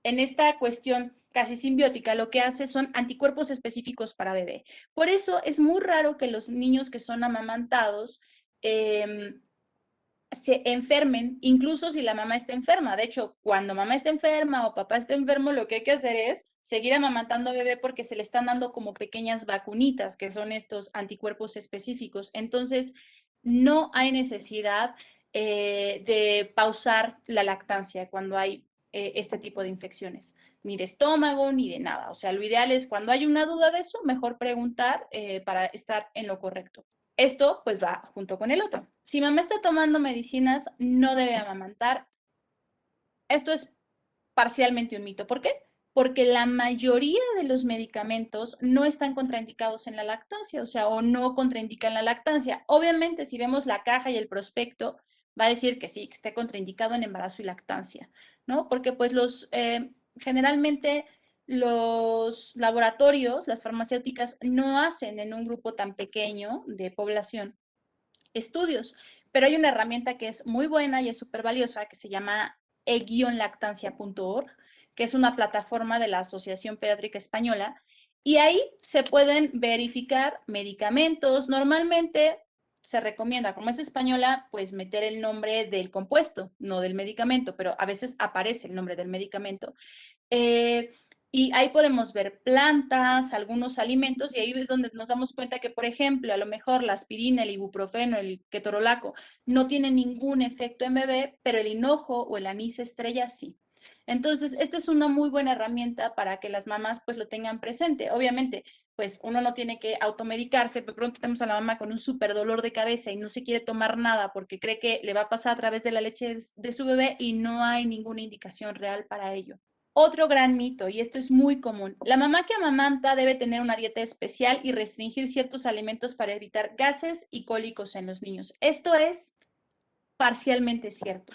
en esta cuestión casi simbiótica, lo que hace son anticuerpos específicos para bebé. Por eso es muy raro que los niños que son amamantados se enfermen, incluso si la mamá está enferma. De hecho, cuando mamá está enferma o papá está enfermo, lo que hay que hacer es seguir amamantando a bebé porque se le están dando como pequeñas vacunitas, que son estos anticuerpos específicos. Entonces, no hay necesidad de pausar la lactancia cuando hay este tipo de infecciones, ni de estómago, ni de nada. O sea, lo ideal es cuando hay una duda de eso, mejor preguntar para estar en lo correcto. Esto pues va junto con el otro. Si mamá está tomando medicinas, no debe amamantar. Esto es parcialmente un mito. ¿Por qué? Porque la mayoría de los medicamentos no están contraindicados en la lactancia, o sea, o no contraindican la lactancia. Obviamente, si vemos la caja y el prospecto, va a decir que sí, que esté contraindicado en embarazo y lactancia, ¿no? Porque pues generalmente los laboratorios, las farmacéuticas, no hacen en un grupo tan pequeño de población estudios, pero hay una herramienta que es muy buena y es súper valiosa que se llama e-lactancia.org, que es una plataforma de la Asociación Pediátrica Española Y ahí se pueden verificar medicamentos. Normalmente se recomienda, como es española, pues meter el nombre del compuesto, no del medicamento, pero a veces aparece el nombre del medicamento. Eh, y ahí podemos ver plantas, algunos alimentos, y ahí es donde nos damos cuenta que, por ejemplo, a lo mejor la aspirina, el ibuprofeno, el ketorolaco no tienen ningún efecto en bebé, pero el hinojo o el anís estrella sí. Entonces, esta es una muy buena herramienta para que las mamás pues lo tengan presente. Obviamente, pues uno no tiene que automedicarse, de pronto tenemos a la mamá con un súper dolor de cabeza y no se quiere tomar nada porque cree que le va a pasar a través de la leche de su bebé y no hay ninguna indicación real para ello. Otro gran mito, y esto es muy común, la mamá que amamanta debe tener una dieta especial y restringir ciertos alimentos para evitar gases y cólicos en los niños. Esto es parcialmente cierto.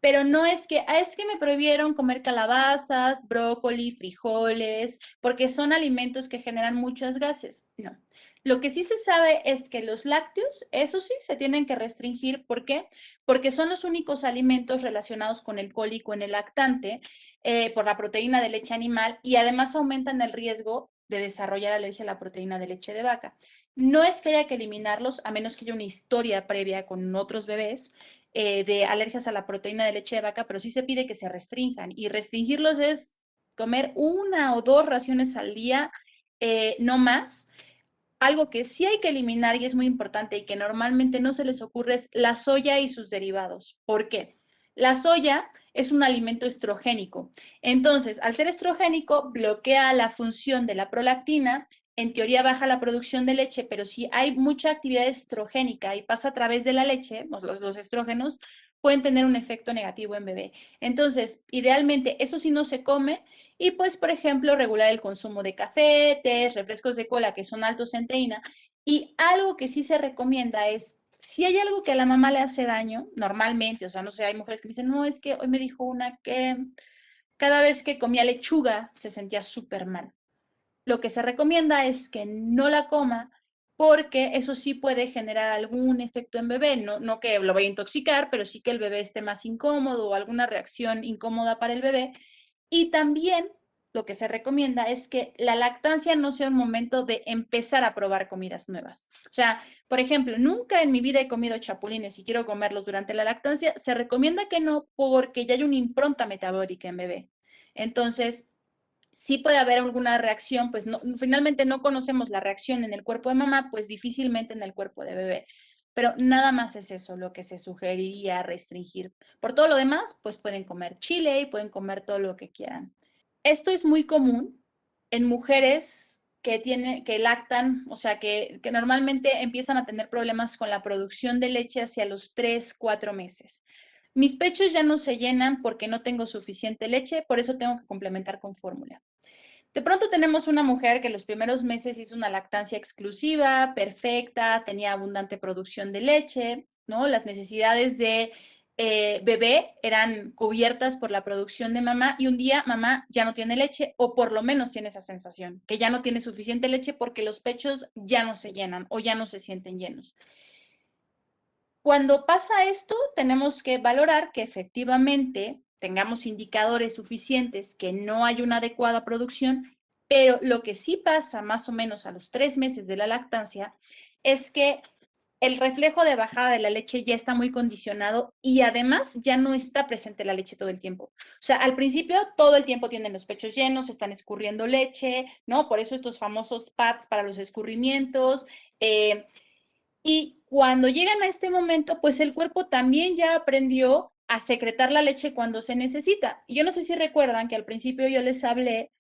Pero no es que me prohibieron comer calabazas, brócoli, frijoles, porque son alimentos que generan muchos gases. No. Lo que sí se sabe es que los lácteos, eso sí, se tienen que restringir. ¿Por qué? Porque son los únicos alimentos relacionados con el cólico en el lactante, por la proteína de leche animal, y además aumentan el riesgo de desarrollar alergia a la proteína de leche de vaca. No es que haya que eliminarlos, a menos que haya una historia previa con otros bebés, de alergias a la proteína de leche de vaca, pero sí se pide que se restrinjan. Y restringirlos es comer 1 o 2 raciones al día, no más. Algo que sí hay que eliminar y es muy importante y que normalmente no se les ocurre es la soya y sus derivados. ¿Por qué? La soya es un alimento estrogénico. Entonces, al ser estrogénico, bloquea la función de la prolactina. En teoría baja la producción de leche, pero si hay mucha actividad estrogénica y pasa a través de la leche, los estrógenos pueden tener un efecto negativo en bebé. Entonces, idealmente, eso sí no se come, y pues, por ejemplo, regular el consumo de café, tés, refrescos de cola que son altos en teína. Y algo que sí se recomienda es, si hay algo que a la mamá le hace daño, normalmente, o sea, no sé, hay mujeres que dicen, no, es que hoy me dijo una que cada vez que comía lechuga se sentía súper mal. Lo que se recomienda es que no la coma porque eso sí puede generar algún efecto en bebé, no que lo vaya a intoxicar, pero sí que el bebé esté más incómodo o alguna reacción incómoda para el bebé. Y también lo que se recomienda es que la lactancia no sea un momento de empezar a probar comidas nuevas. O sea, por ejemplo, nunca en mi vida he comido chapulines y quiero comerlos durante la lactancia. Se recomienda que no porque ya hay una impronta metabólica en bebé. Entonces, sí puede haber alguna reacción, pues no, finalmente no conocemos la reacción en el cuerpo de mamá, pues difícilmente en el cuerpo de bebé. Pero nada más es eso lo que se sugeriría restringir. Por todo lo demás, pues pueden comer chile y pueden comer todo lo que quieran. Esto es muy común en mujeres que lactan, o sea, que normalmente empiezan a tener problemas con la producción de leche hacia los 3, 4 meses. Mis pechos ya no se llenan porque no tengo suficiente leche, por eso tengo que complementar con fórmula. De pronto tenemos una mujer que los primeros meses hizo una lactancia exclusiva, perfecta, tenía abundante producción de leche, ¿no? Las necesidades de bebé eran cubiertas por la producción de mamá y un día mamá ya no tiene leche o por lo menos tiene esa sensación, que ya no tiene suficiente leche porque los pechos ya no se llenan o ya no se sienten llenos. Cuando pasa esto, tenemos que valorar que efectivamente tengamos indicadores suficientes, que no hay una adecuada producción, pero lo que sí pasa más o menos a los 3 meses de la lactancia es que el reflejo de bajada de la leche ya está muy condicionado y además ya no está presente la leche todo el tiempo. O sea, al principio todo el tiempo tienen los pechos llenos, están escurriendo leche, ¿no? Por eso estos famosos pads para los escurrimientos. Y cuando llegan a este momento, pues el cuerpo también ya aprendió a secretar la leche cuando se necesita. Y yo no sé si recuerdan que al principio yo les hablé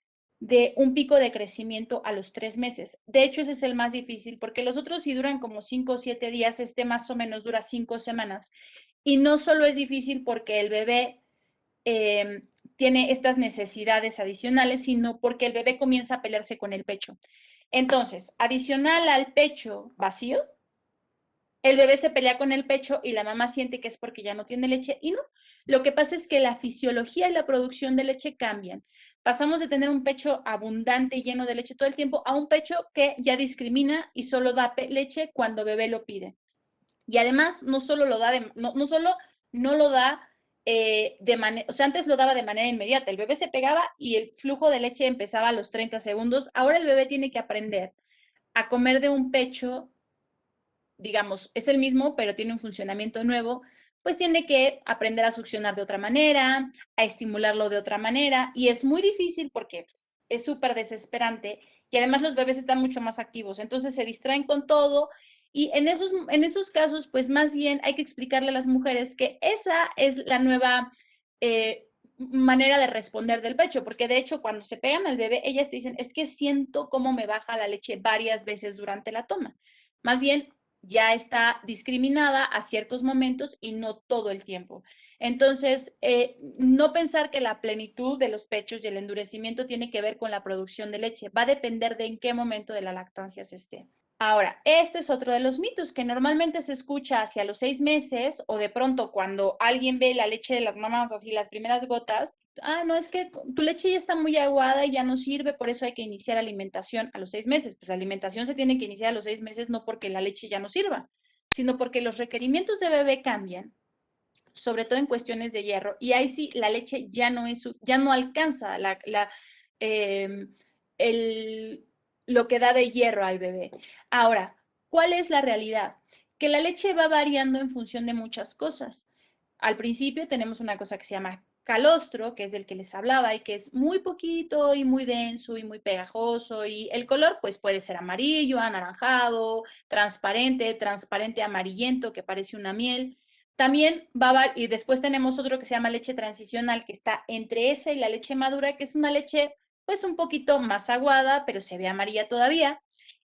de un pico de crecimiento a los 3 meses. De hecho, ese es el más difícil porque los otros sí duran como 5 o 7 días, este más o menos dura 5 semanas. Y no solo es difícil porque el bebé eh, tiene estas necesidades adicionales, sino porque el bebé comienza a pelearse con el pecho. Entonces, adicional al pecho vacío, el bebé se pelea con el pecho y la mamá siente que es porque ya no tiene leche y no. Lo que pasa es que la fisiología y la producción de leche cambian. Pasamos de tener un pecho abundante y lleno de leche todo el tiempo a un pecho que ya discrimina y solo da leche cuando bebé lo pide. Y además no solo lo da, no solo no lo da o sea, antes lo daba de manera inmediata, el bebé se pegaba y el flujo de leche empezaba a los 30 segundos. Ahora el bebé tiene que aprender a comer de un pecho, digamos, es el mismo, pero tiene un funcionamiento nuevo, pues tiene que aprender a succionar de otra manera, a estimularlo de otra manera, y es muy difícil porque pues, es súper desesperante y además los bebés están mucho más activos, entonces se distraen con todo y en esos casos, pues más bien hay que explicarle a las mujeres que esa es la nueva manera de responder del pecho, porque de hecho cuando se pegan al bebé, ellas te dicen, es que siento cómo me baja la leche varias veces durante la toma. Más bien, ya está discriminada a ciertos momentos y no todo el tiempo. Entonces, no pensar que la plenitud de los pechos y el endurecimiento tiene que ver con la producción de leche. Va a depender de en qué momento de la lactancia se esté. Ahora, este es otro de los mitos que normalmente se escucha hacia los 6 meses o de pronto cuando alguien ve la leche de las mamás, así las primeras gotas, no, es que tu leche ya está muy aguada y ya no sirve, por eso hay que iniciar alimentación a los 6 meses. Pues la alimentación se tiene que iniciar a los 6 meses no porque la leche ya no sirva, sino porque los requerimientos de bebé cambian, sobre todo en cuestiones de hierro, y ahí sí la leche ya no alcanza eh, el, lo que da de hierro al bebé. Ahora, ¿cuál es la realidad? Que la leche va variando en función de muchas cosas. Al principio tenemos una cosa que se llama calostro, que es del que les hablaba y que es muy poquito y muy denso y muy pegajoso y el color pues puede ser amarillo, anaranjado, transparente, transparente amarillento que parece una miel. También y después tenemos otro que se llama leche transicional, que está entre esa y la leche madura, que es una leche pues un poquito más aguada, pero se ve amarilla todavía.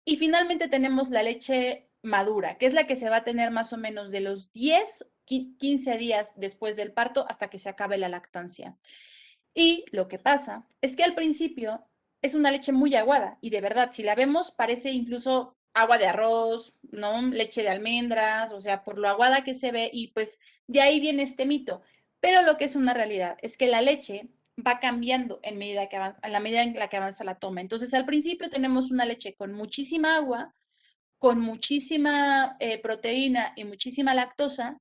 Y finalmente tenemos la leche madura, que es la que se va a tener más o menos de los 10, 15 días después del parto hasta que se acabe la lactancia. Y lo que pasa es que al principio es una leche muy aguada y de verdad, si la vemos, parece incluso agua de arroz, ¿no? Leche de almendras, o sea, por lo aguada que se ve y pues de ahí viene este mito. Pero lo que es una realidad es que la leche va cambiando en la medida en la que avanza la toma. Entonces, al principio tenemos una leche con muchísima agua, con muchísima proteína y muchísima lactosa,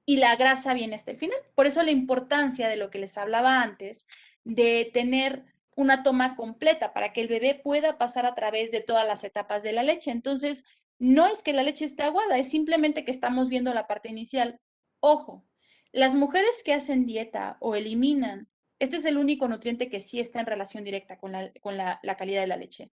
y la grasa viene hasta el final. Por eso la importancia de lo que les hablaba antes, de tener una toma completa para que el bebé pueda pasar a través de todas las etapas de la leche. Entonces, no es que la leche esté aguada, es simplemente que estamos viendo la parte inicial. Ojo, las mujeres que hacen dieta o eliminan, este es el único nutriente que sí está en relación directa con la calidad de la leche,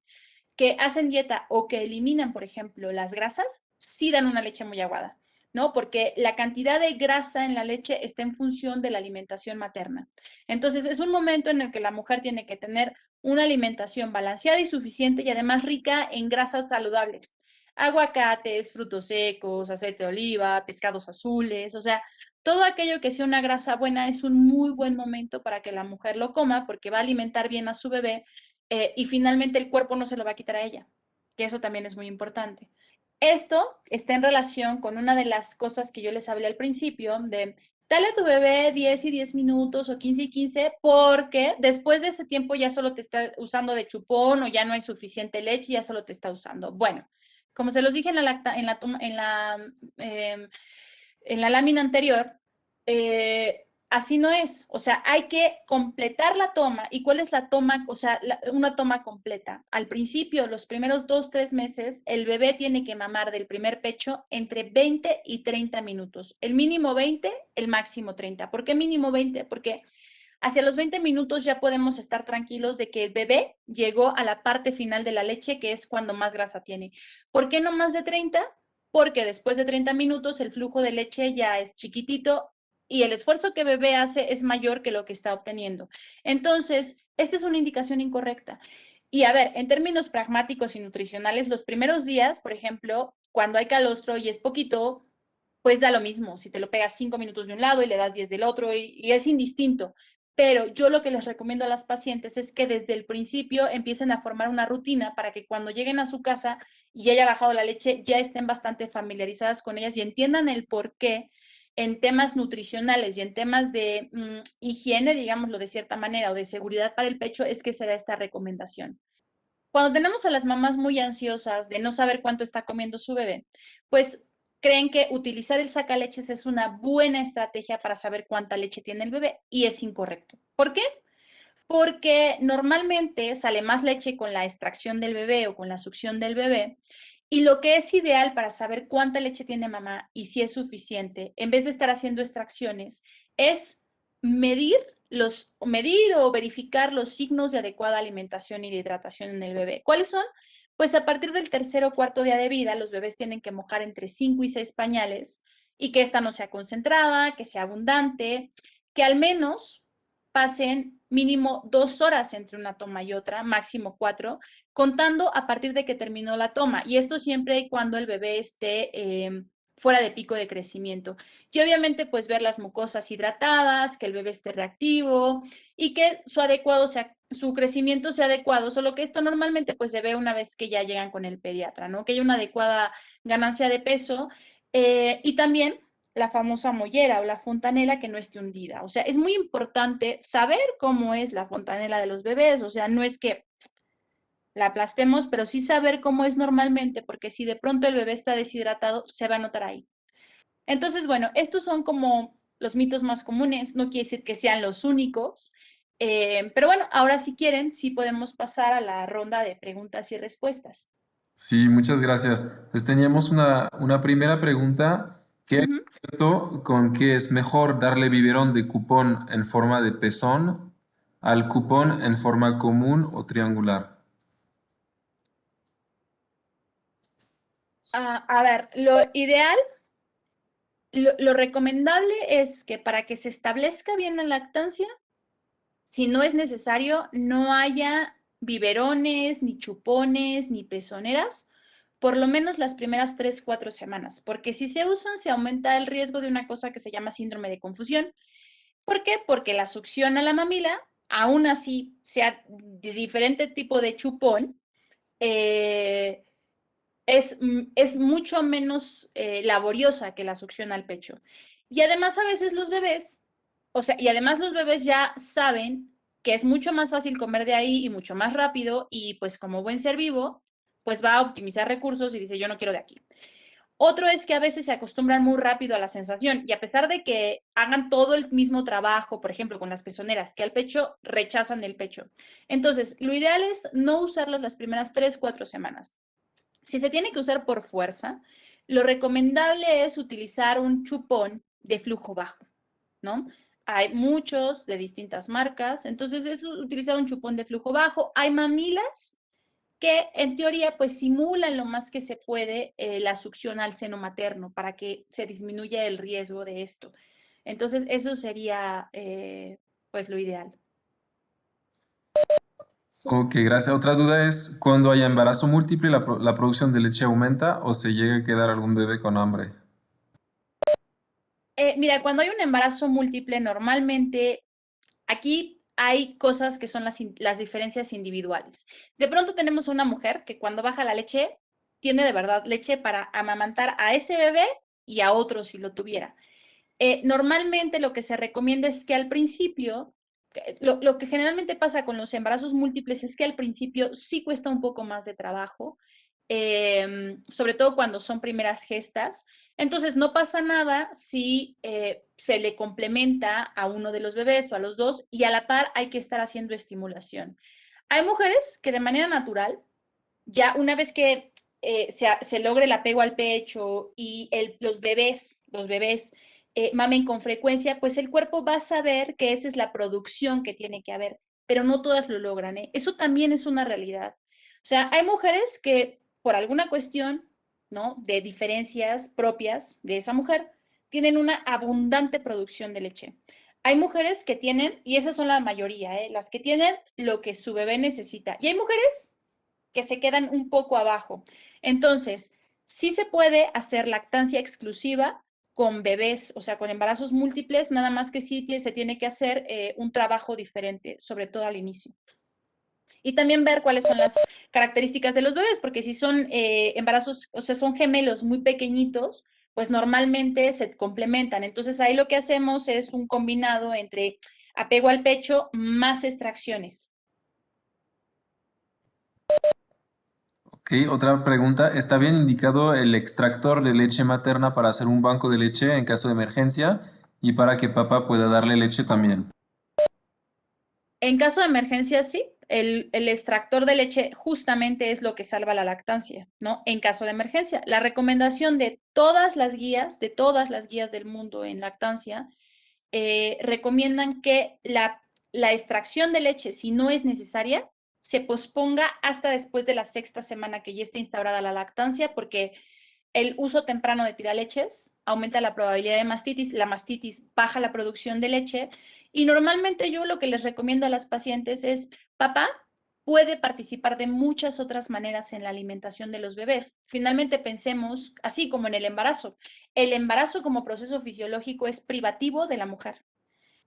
que hacen dieta o que eliminan, por ejemplo, las grasas, sí dan una leche muy aguada, ¿no? Porque la cantidad de grasa en la leche está en función de la alimentación materna. Entonces, es un momento en el que la mujer tiene que tener una alimentación balanceada y suficiente y además rica en grasas saludables. Aguacates, frutos secos, aceite de oliva, pescados azules, o sea, todo aquello que sea una grasa buena es un muy buen momento para que la mujer lo coma porque va a alimentar bien a su bebé y finalmente el cuerpo no se lo va a quitar a ella, que eso también es muy importante. Esto está en relación con una de las cosas que yo les hablé al principio, de dale a tu bebé 10 y 10 minutos o 15 y 15, porque después de ese tiempo ya solo te está usando de chupón o ya no hay suficiente leche y ya solo te está usando. Bueno, como se los dije en la lámina anterior, así no es. O sea, hay que completar la toma. ¿Y cuál es la toma? O sea, una toma completa. Al principio, los primeros 2, 3 meses, el bebé tiene que mamar del primer pecho entre 20 y 30 minutos. El mínimo 20, el máximo 30. ¿Por qué mínimo 20? Porque hacia los 20 minutos ya podemos estar tranquilos de que el bebé llegó a la parte final de la leche, que es cuando más grasa tiene. ¿Por qué no más de 30? Porque después de 30 minutos el flujo de leche ya es chiquitito y el esfuerzo que bebé hace es mayor que lo que está obteniendo. Entonces, esta es una indicación incorrecta. Y a ver, en términos pragmáticos y nutricionales, los primeros días, por ejemplo, cuando hay calostro y es poquito, pues da lo mismo. Si te lo pegas 5 minutos de un lado y le das 10 del otro y es indistinto. Pero yo lo que les recomiendo a las pacientes es que desde el principio empiecen a formar una rutina para que cuando lleguen a su casa y haya bajado la leche, ya estén bastante familiarizadas con ellas y entiendan el por qué en temas nutricionales y en temas de higiene, digámoslo de cierta manera, o de seguridad para el pecho, es que se da esta recomendación. Cuando tenemos a las mamás muy ansiosas de no saber cuánto está comiendo su bebé, pues creen que utilizar el sacaleches es una buena estrategia para saber cuánta leche tiene el bebé y es incorrecto. ¿Por qué? Porque normalmente sale más leche con la extracción del bebé o con la succión del bebé. Y lo que es ideal para saber cuánta leche tiene mamá y si es suficiente, en vez de estar haciendo extracciones, es medir medir o verificar los signos de adecuada alimentación y de hidratación en el bebé. ¿Cuáles son? Pues a partir del tercer o cuarto día de vida, los bebés tienen que mojar entre 5 y 6 pañales y que esta no sea concentrada, que sea abundante, que al menos pasen mínimo 2 horas entre una toma y otra, máximo 4, contando a partir de que terminó la toma. Y esto siempre y cuando el bebé esté fuera de pico de crecimiento. Y obviamente pues ver las mucosas hidratadas, que el bebé esté reactivo y que su crecimiento sea adecuado, solo que esto normalmente pues se ve una vez que ya llegan con el pediatra, ¿no? Que haya una adecuada ganancia de peso y también la famosa mollera o la fontanela que no esté hundida. O sea, es muy importante saber cómo es la fontanela de los bebés, o sea, no es que la aplastemos, pero sí saber cómo es normalmente, porque si de pronto el bebé está deshidratado, se va a notar ahí. Entonces, bueno, estos son como los mitos más comunes, no quiere decir que sean los únicos, pero bueno, ahora si quieren, sí podemos pasar a la ronda de preguntas y respuestas. Sí, muchas gracias. Pues teníamos una primera pregunta. ¿Qué Ujú. cierto con que es mejor darle biberón de cupón en forma de pezón al cupón en forma común o triangular? A ver, lo ideal lo recomendable es que para que se establezca bien la lactancia, si no es necesario, no haya biberones, ni chupones, ni pezoneras, por lo menos las primeras 3, 4 semanas, porque si se usan, se aumenta el riesgo de una cosa que se llama síndrome de confusión. ¿Por qué? Porque la succión a la mamila, aún así sea de diferente tipo de chupón, eh, es mucho menos laboriosa que la succión al pecho. Y además a veces los bebés, o sea, y además los bebés ya saben que es mucho más fácil comer de ahí y mucho más rápido y pues como buen ser vivo, pues va a optimizar recursos y dice yo no quiero de aquí. Otro es que a veces se acostumbran muy rápido a la sensación y a pesar de que hagan todo el mismo trabajo, por ejemplo, con las pezoneras, que al pecho rechazan el pecho. Entonces, lo ideal es no usarlos las primeras 3, 4 semanas. Si se tiene que usar por fuerza, lo recomendable es utilizar un chupón de flujo bajo, ¿no? Hay muchos de distintas marcas, entonces es utilizar un chupón de flujo bajo. Hay mamilas que en teoría pues simulan lo más que se puede la succión al seno materno para que se disminuya el riesgo de esto. Entonces eso sería pues lo ideal. Ok, gracias. Otra duda es, ¿cuando haya embarazo múltiple, la producción de leche aumenta o se llega a quedar algún bebé con hambre? Mira, cuando hay un embarazo múltiple, normalmente aquí hay cosas que son las diferencias individuales. De pronto tenemos una mujer que cuando baja la leche, tiene de verdad leche para amamantar a ese bebé y a otro si lo tuviera. Normalmente lo que se recomienda es que al principio, lo que generalmente pasa con los embarazos múltiples es que al principio sí cuesta un poco más de trabajo, sobre todo cuando son primeras gestas. Entonces no pasa nada si se le complementa a uno de los bebés o a los dos y a la par hay que estar haciendo estimulación. Hay mujeres que de manera natural, ya una vez que se logre el apego al pecho y los bebés mamen con frecuencia, pues el cuerpo va a saber que esa es la producción que tiene que haber, pero no todas lo logran, ¿eh? Eso también es una realidad. O sea, hay mujeres que por alguna cuestión, ¿no? De diferencias propias de esa mujer, tienen una abundante producción de leche. Hay mujeres que tienen, y esas son la mayoría, las que tienen lo que su bebé necesita. Y hay mujeres que se quedan un poco abajo. Entonces, sí se puede hacer lactancia exclusiva con bebés, o sea, con embarazos múltiples, nada más que sí se tiene que hacer un trabajo diferente, sobre todo al inicio. Y también ver cuáles son las características de los bebés, porque si son embarazos, o sea, son gemelos muy pequeñitos, pues normalmente se complementan. Entonces ahí lo que hacemos es un combinado entre apego al pecho más extracciones. Ok, otra pregunta. ¿Está bien indicado el extractor de leche materna para hacer un banco de leche en caso de emergencia y para que papá pueda darle leche también? En caso de emergencia, sí, el extractor de leche justamente es lo que salva la lactancia, ¿no? En caso de emergencia. La recomendación de todas las guías del mundo en lactancia, recomiendan que la extracción de leche, si no es necesaria, se posponga hasta después de la sexta semana que ya esté instaurada la lactancia, porque el uso temprano de tiraleches aumenta la probabilidad de mastitis, la mastitis baja la producción de leche y normalmente yo lo que les recomiendo a las pacientes es, papá puede participar de muchas otras maneras en la alimentación de los bebés. Finalmente pensemos, así como en el embarazo como proceso fisiológico es privativo de la mujer,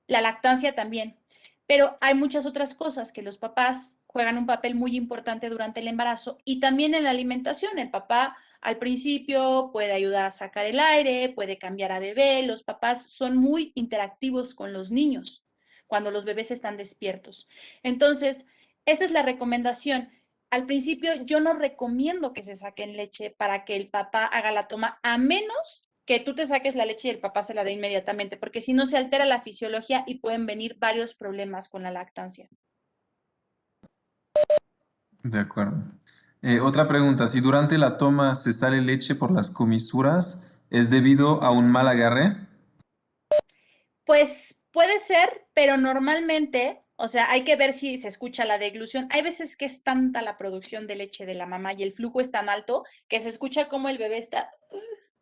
la lactancia también, pero hay muchas otras cosas que los papás juegan un papel muy importante durante el embarazo y también en la alimentación. El papá al principio puede ayudar a sacar el aire, puede cambiar a bebé, los papás son muy interactivos con los niños cuando los bebés están despiertos. Entonces, esa es la recomendación. Al principio yo no recomiendo que se saquen leche para que el papá haga la toma, a menos que tú te saques la leche y el papá se la dé inmediatamente, porque si no se altera la fisiología y pueden venir varios problemas con la lactancia. De acuerdo. Otra pregunta. Si durante la toma se sale leche por las comisuras, ¿es debido a un mal agarre? Pues puede ser, pero normalmente, o sea, hay que ver si se escucha la deglución. Hay veces que es tanta la producción de leche de la mamá y el flujo es tan alto que se escucha como el bebé está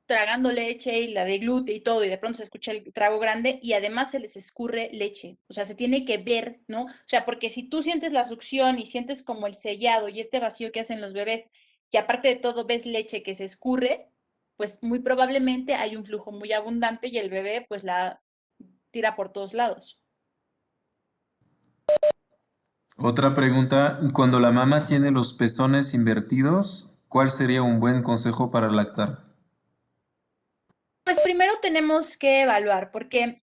tragando leche y la deglute y todo, y de pronto se escucha el trago grande y además se les escurre leche. O sea, se tiene que ver, ¿no? O sea, porque si tú sientes la succión y sientes como el sellado y este vacío que hacen los bebés, y aparte de todo ves leche que se escurre, pues muy probablemente hay un flujo muy abundante y el bebé pues la tira por todos lados. Otra pregunta. Cuando la mamá tiene los pezones invertidos, ¿cuál sería un buen consejo para lactar? Pues primero tenemos que evaluar, porque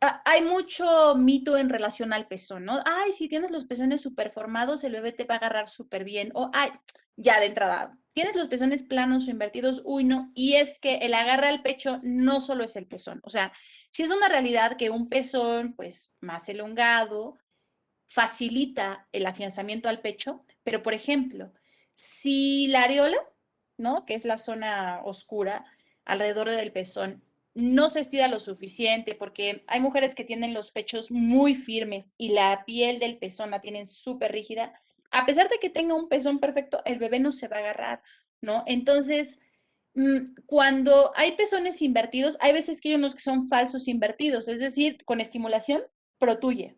hay mucho mito en relación al pezón, ¿no? Ay, si tienes los pezones súper formados, el bebé te va a agarrar súper bien. O, ay, ya de entrada, tienes los pezones planos o invertidos, uy, no. Y es que el agarre al pecho no solo es el pezón. O sea, si es una realidad que un pezón, pues, más elongado, facilita el afianzamiento al pecho, pero por ejemplo, si la areola, ¿no? Que es la zona oscura alrededor del pezón, no se estira lo suficiente porque hay mujeres que tienen los pechos muy firmes y la piel del pezón la tienen súper rígida. A pesar de que tenga un pezón perfecto, el bebé no se va a agarrar, ¿no? Entonces, cuando hay pezones invertidos, hay veces que hay unos que son falsos invertidos, es decir, con estimulación, protuye.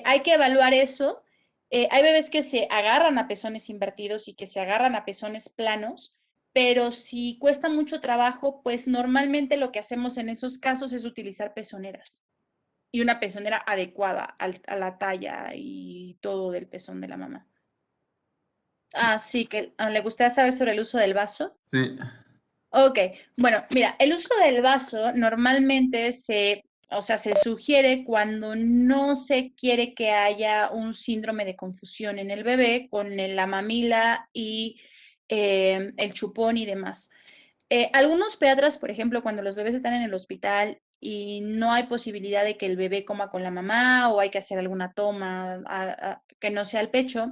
Hay que evaluar eso. Hay bebés que se agarran a pezones invertidos y que se agarran a pezones planos, pero si cuesta mucho trabajo, pues normalmente lo que hacemos en esos casos es utilizar pezoneras y una pezonera adecuada a la talla y todo del pezón de la mamá. Ah, sí, que le gustaría saber sobre el uso del vaso. Sí. Ok, bueno, mira, el uso del vaso normalmente o sea, se sugiere cuando no se quiere que haya un síndrome de confusión en el bebé con la mamila y el chupón y demás. Algunos pediatras, por ejemplo, cuando los bebés están en el hospital y no hay posibilidad de que el bebé coma con la mamá o hay que hacer alguna toma que no sea el pecho,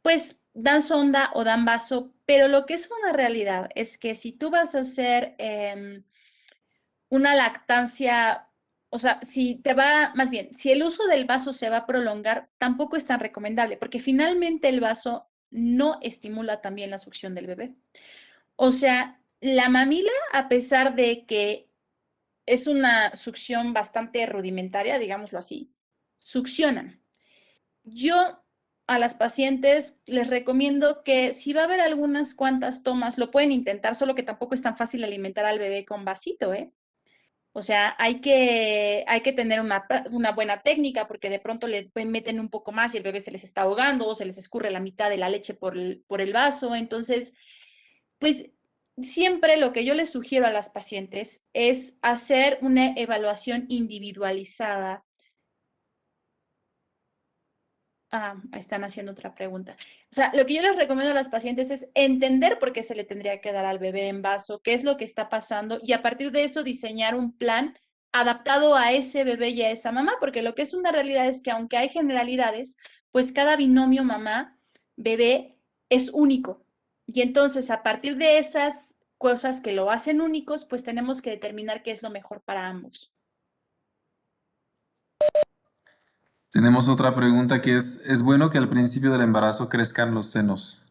pues dan sonda o dan vaso, pero lo que es una realidad es que si tú vas a hacer una lactancia, o sea, si te va, más bien, si el uso del vaso se va a prolongar, tampoco es tan recomendable, porque finalmente el vaso no estimula también la succión del bebé. O sea, la mamila, a pesar de que es una succión bastante rudimentaria, digámoslo así, succionan. Yo a las pacientes les recomiendo que si va a haber algunas cuantas tomas, lo pueden intentar, solo que tampoco es tan fácil alimentar al bebé con vasito, ¿eh? O sea, hay que tener una buena técnica porque de pronto le meten un poco más y el bebé se les está ahogando o se les escurre la mitad de la leche por el vaso. Entonces, pues siempre lo que yo les sugiero a las pacientes es hacer una evaluación individualizada Están haciendo otra pregunta. O sea, lo que yo les recomiendo a las pacientes es entender por qué se le tendría que dar al bebé en vaso, qué es lo que está pasando y a partir de eso diseñar un plan adaptado a ese bebé y a esa mamá, porque lo que es una realidad es que aunque hay generalidades, pues cada binomio mamá-bebé es único. Y entonces, a partir de esas cosas que lo hacen únicos, pues tenemos que determinar qué es lo mejor para ambos. Tenemos otra pregunta que ¿es bueno que al principio del embarazo crezcan los senos?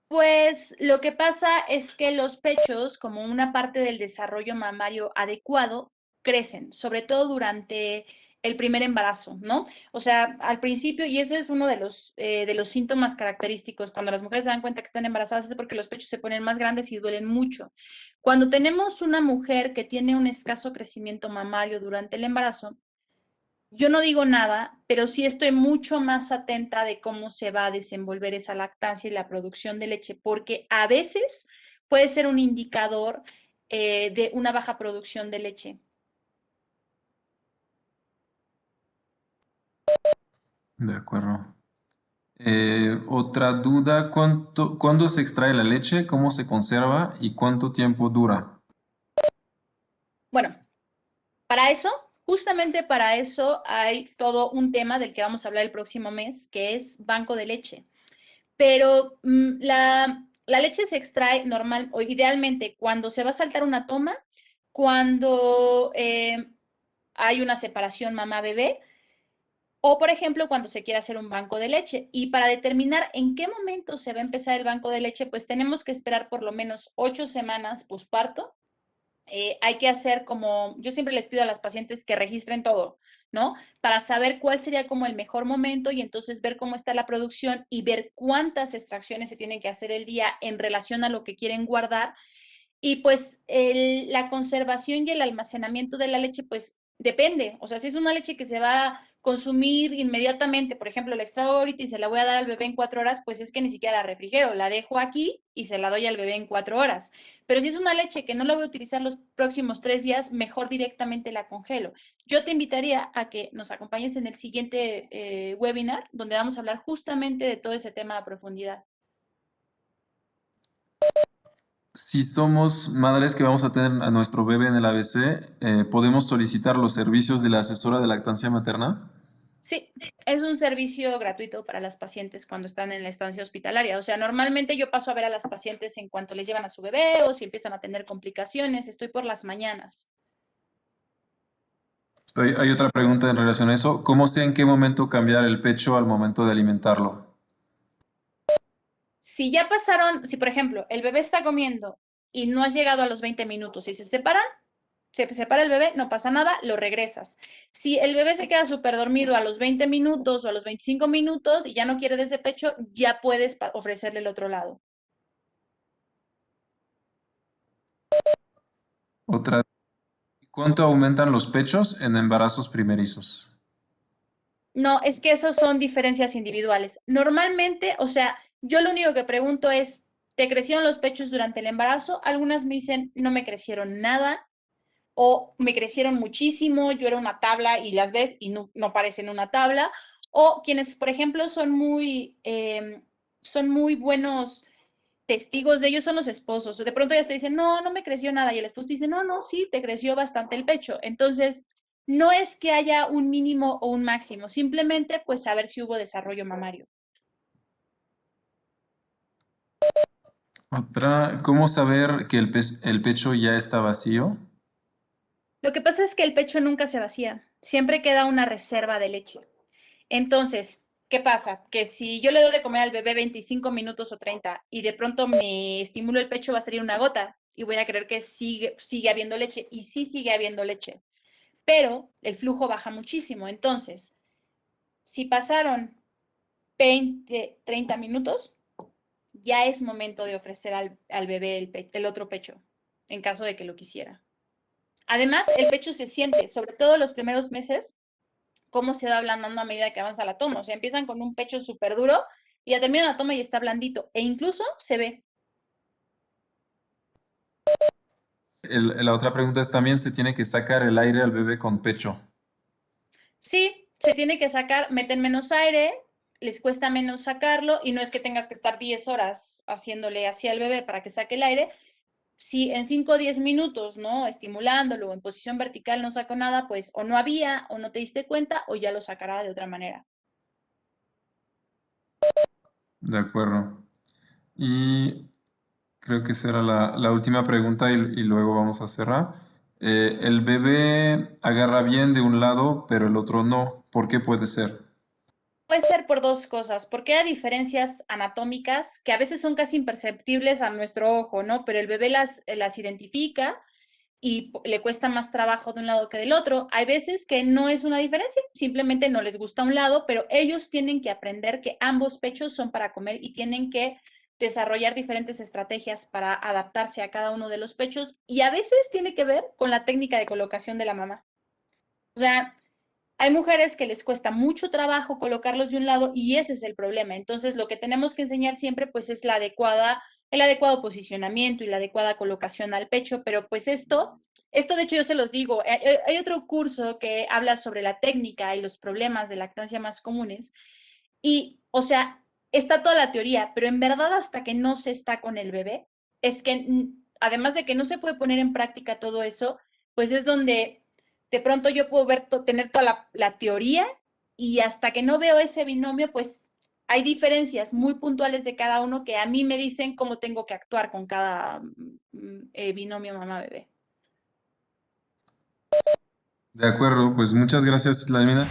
Pues lo que pasa es que los pechos, como una parte del desarrollo mamario adecuado, crecen, sobre todo durante el primer embarazo, ¿no? O sea, al principio, y ese es uno de los síntomas característicos, cuando las mujeres se dan cuenta que están embarazadas es porque los pechos se ponen más grandes y duelen mucho. Cuando tenemos una mujer que tiene un escaso crecimiento mamario durante el embarazo, yo no digo nada, pero sí estoy mucho más atenta de cómo se va a desenvolver esa lactancia y la producción de leche, porque a veces puede ser un indicador de una baja producción de leche. De acuerdo. Otra duda, ¿cuándo se extrae la leche? ¿Cómo se conserva? ¿Y cuánto tiempo dura? Bueno, para eso, justamente para eso hay todo un tema del que vamos a hablar el próximo mes, que es banco de leche. Pero la leche se extrae normal o idealmente cuando se va a saltar una toma, cuando hay una separación mamá-bebé o, por ejemplo, cuando se quiere hacer un banco de leche. Y para determinar en qué momento se va a empezar el banco de leche, pues tenemos que esperar por lo menos 8 semanas posparto. Hay que hacer como, yo siempre les pido a las pacientes que registren todo, ¿no? Para saber cuál sería como el mejor momento y entonces ver cómo está la producción y ver cuántas extracciones se tienen que hacer el día en relación a lo que quieren guardar y pues la conservación y el almacenamiento de la leche, pues depende. O sea, si es una leche que se va a consumir inmediatamente, por ejemplo, la extraigo ahorita y se la voy a dar al bebé en 4 horas, pues es que ni siquiera la refrigero, la dejo aquí y se la doy al bebé en 4 horas. Pero si es una leche que no la voy a utilizar los próximos 3 días, mejor directamente la congelo. Yo te invitaría a que nos acompañes en el siguiente webinar, donde vamos a hablar justamente de todo ese tema a profundidad. Si somos madres que vamos a tener a nuestro bebé en el ABC, ¿podemos solicitar los servicios de la asesora de lactancia materna? Sí, es un servicio gratuito para las pacientes cuando están en la estancia hospitalaria. O sea, normalmente yo paso a ver a las pacientes en cuanto les llevan a su bebé o si empiezan a tener complicaciones. Estoy por las mañanas. Hay otra pregunta en relación a eso. ¿Cómo sé en qué momento cambiar el pecho al momento de alimentarlo? Si ya pasaron, si por ejemplo el bebé está comiendo y no has llegado a los 20 minutos y se separan, se separa el bebé, no pasa nada, lo regresas. Si el bebé se queda súper dormido a los 20 minutos o a los 25 minutos y ya no quiere de ese pecho, ya puedes ofrecerle el otro lado. Otra, ¿cuánto aumentan los pechos en embarazos primerizos? No, es que esos son diferencias individuales. Normalmente, o sea, yo lo único que pregunto es, ¿te crecieron los pechos durante el embarazo? Algunas me dicen, no me crecieron nada o me crecieron muchísimo, yo era una tabla y las ves y no parecen una tabla. O quienes, por ejemplo, son muy buenos testigos de ellos son los esposos. De pronto ellas te dicen, no, no me creció nada. Y el esposo dice, no, no, sí, te creció bastante el pecho. Entonces, no es que haya un mínimo o un máximo, simplemente pues saber si hubo desarrollo mamario. Otra, ¿cómo saber que el pecho ya está vacío? Lo que pasa es que el pecho nunca se vacía, siempre queda una reserva de leche. Entonces, ¿qué pasa? Que si yo le doy de comer al bebé 25 minutos o 30 y de pronto me estimulo el pecho, va a salir una gota y voy a creer que sigue habiendo leche y sí sigue habiendo leche. Pero el flujo baja muchísimo. Entonces, si pasaron 20, 30 minutos, ya es momento de ofrecer al bebé el otro pecho, en caso de que lo quisiera. Además, el pecho se siente, sobre todo los primeros meses, cómo se va ablandando a medida que avanza la toma. O sea, empiezan con un pecho súper duro y ya termina la toma y está blandito. E incluso se ve. La otra pregunta es también, ¿se tiene que sacar el aire al bebé con pecho? Sí, se tiene que sacar, meten menos aire, les cuesta menos sacarlo y no es que tengas que estar 10 horas haciéndole así al bebé para que saque el aire. Si en 5 o 10 minutos, ¿no? Estimulándolo en posición vertical no sacó nada, pues o no había, o no te diste cuenta, o ya lo sacará de otra manera. De acuerdo. Y creo que esa era la última pregunta y luego vamos a cerrar. El bebé agarra bien de un lado, pero el otro no. ¿Por qué puede ser? Puede ser por dos cosas, porque hay diferencias anatómicas que a veces son casi imperceptibles a nuestro ojo, ¿no? Pero el bebé las identifica y le cuesta más trabajo de un lado que del otro. Hay veces que no es una diferencia, simplemente no les gusta un lado, pero ellos tienen que aprender que ambos pechos son para comer y tienen que desarrollar diferentes estrategias para adaptarse a cada uno de los pechos y a veces tiene que ver con la técnica de colocación de la mamá. O sea, hay mujeres que les cuesta mucho trabajo colocarlos de un lado y ese es el problema. Entonces, lo que tenemos que enseñar siempre pues es el adecuado posicionamiento y la adecuada colocación al pecho, pero pues esto de hecho yo se los digo, hay otro curso que habla sobre la técnica y los problemas de lactancia más comunes y, o sea, está toda la teoría, pero en verdad hasta que no se está con el bebé, es que además de que no se puede poner en práctica todo eso, pues es donde de pronto yo puedo tener toda la teoría y hasta que no veo ese binomio, pues hay diferencias muy puntuales de cada uno que a mí me dicen cómo tengo que actuar con cada binomio mamá-bebé. De acuerdo, pues muchas gracias, Lamina.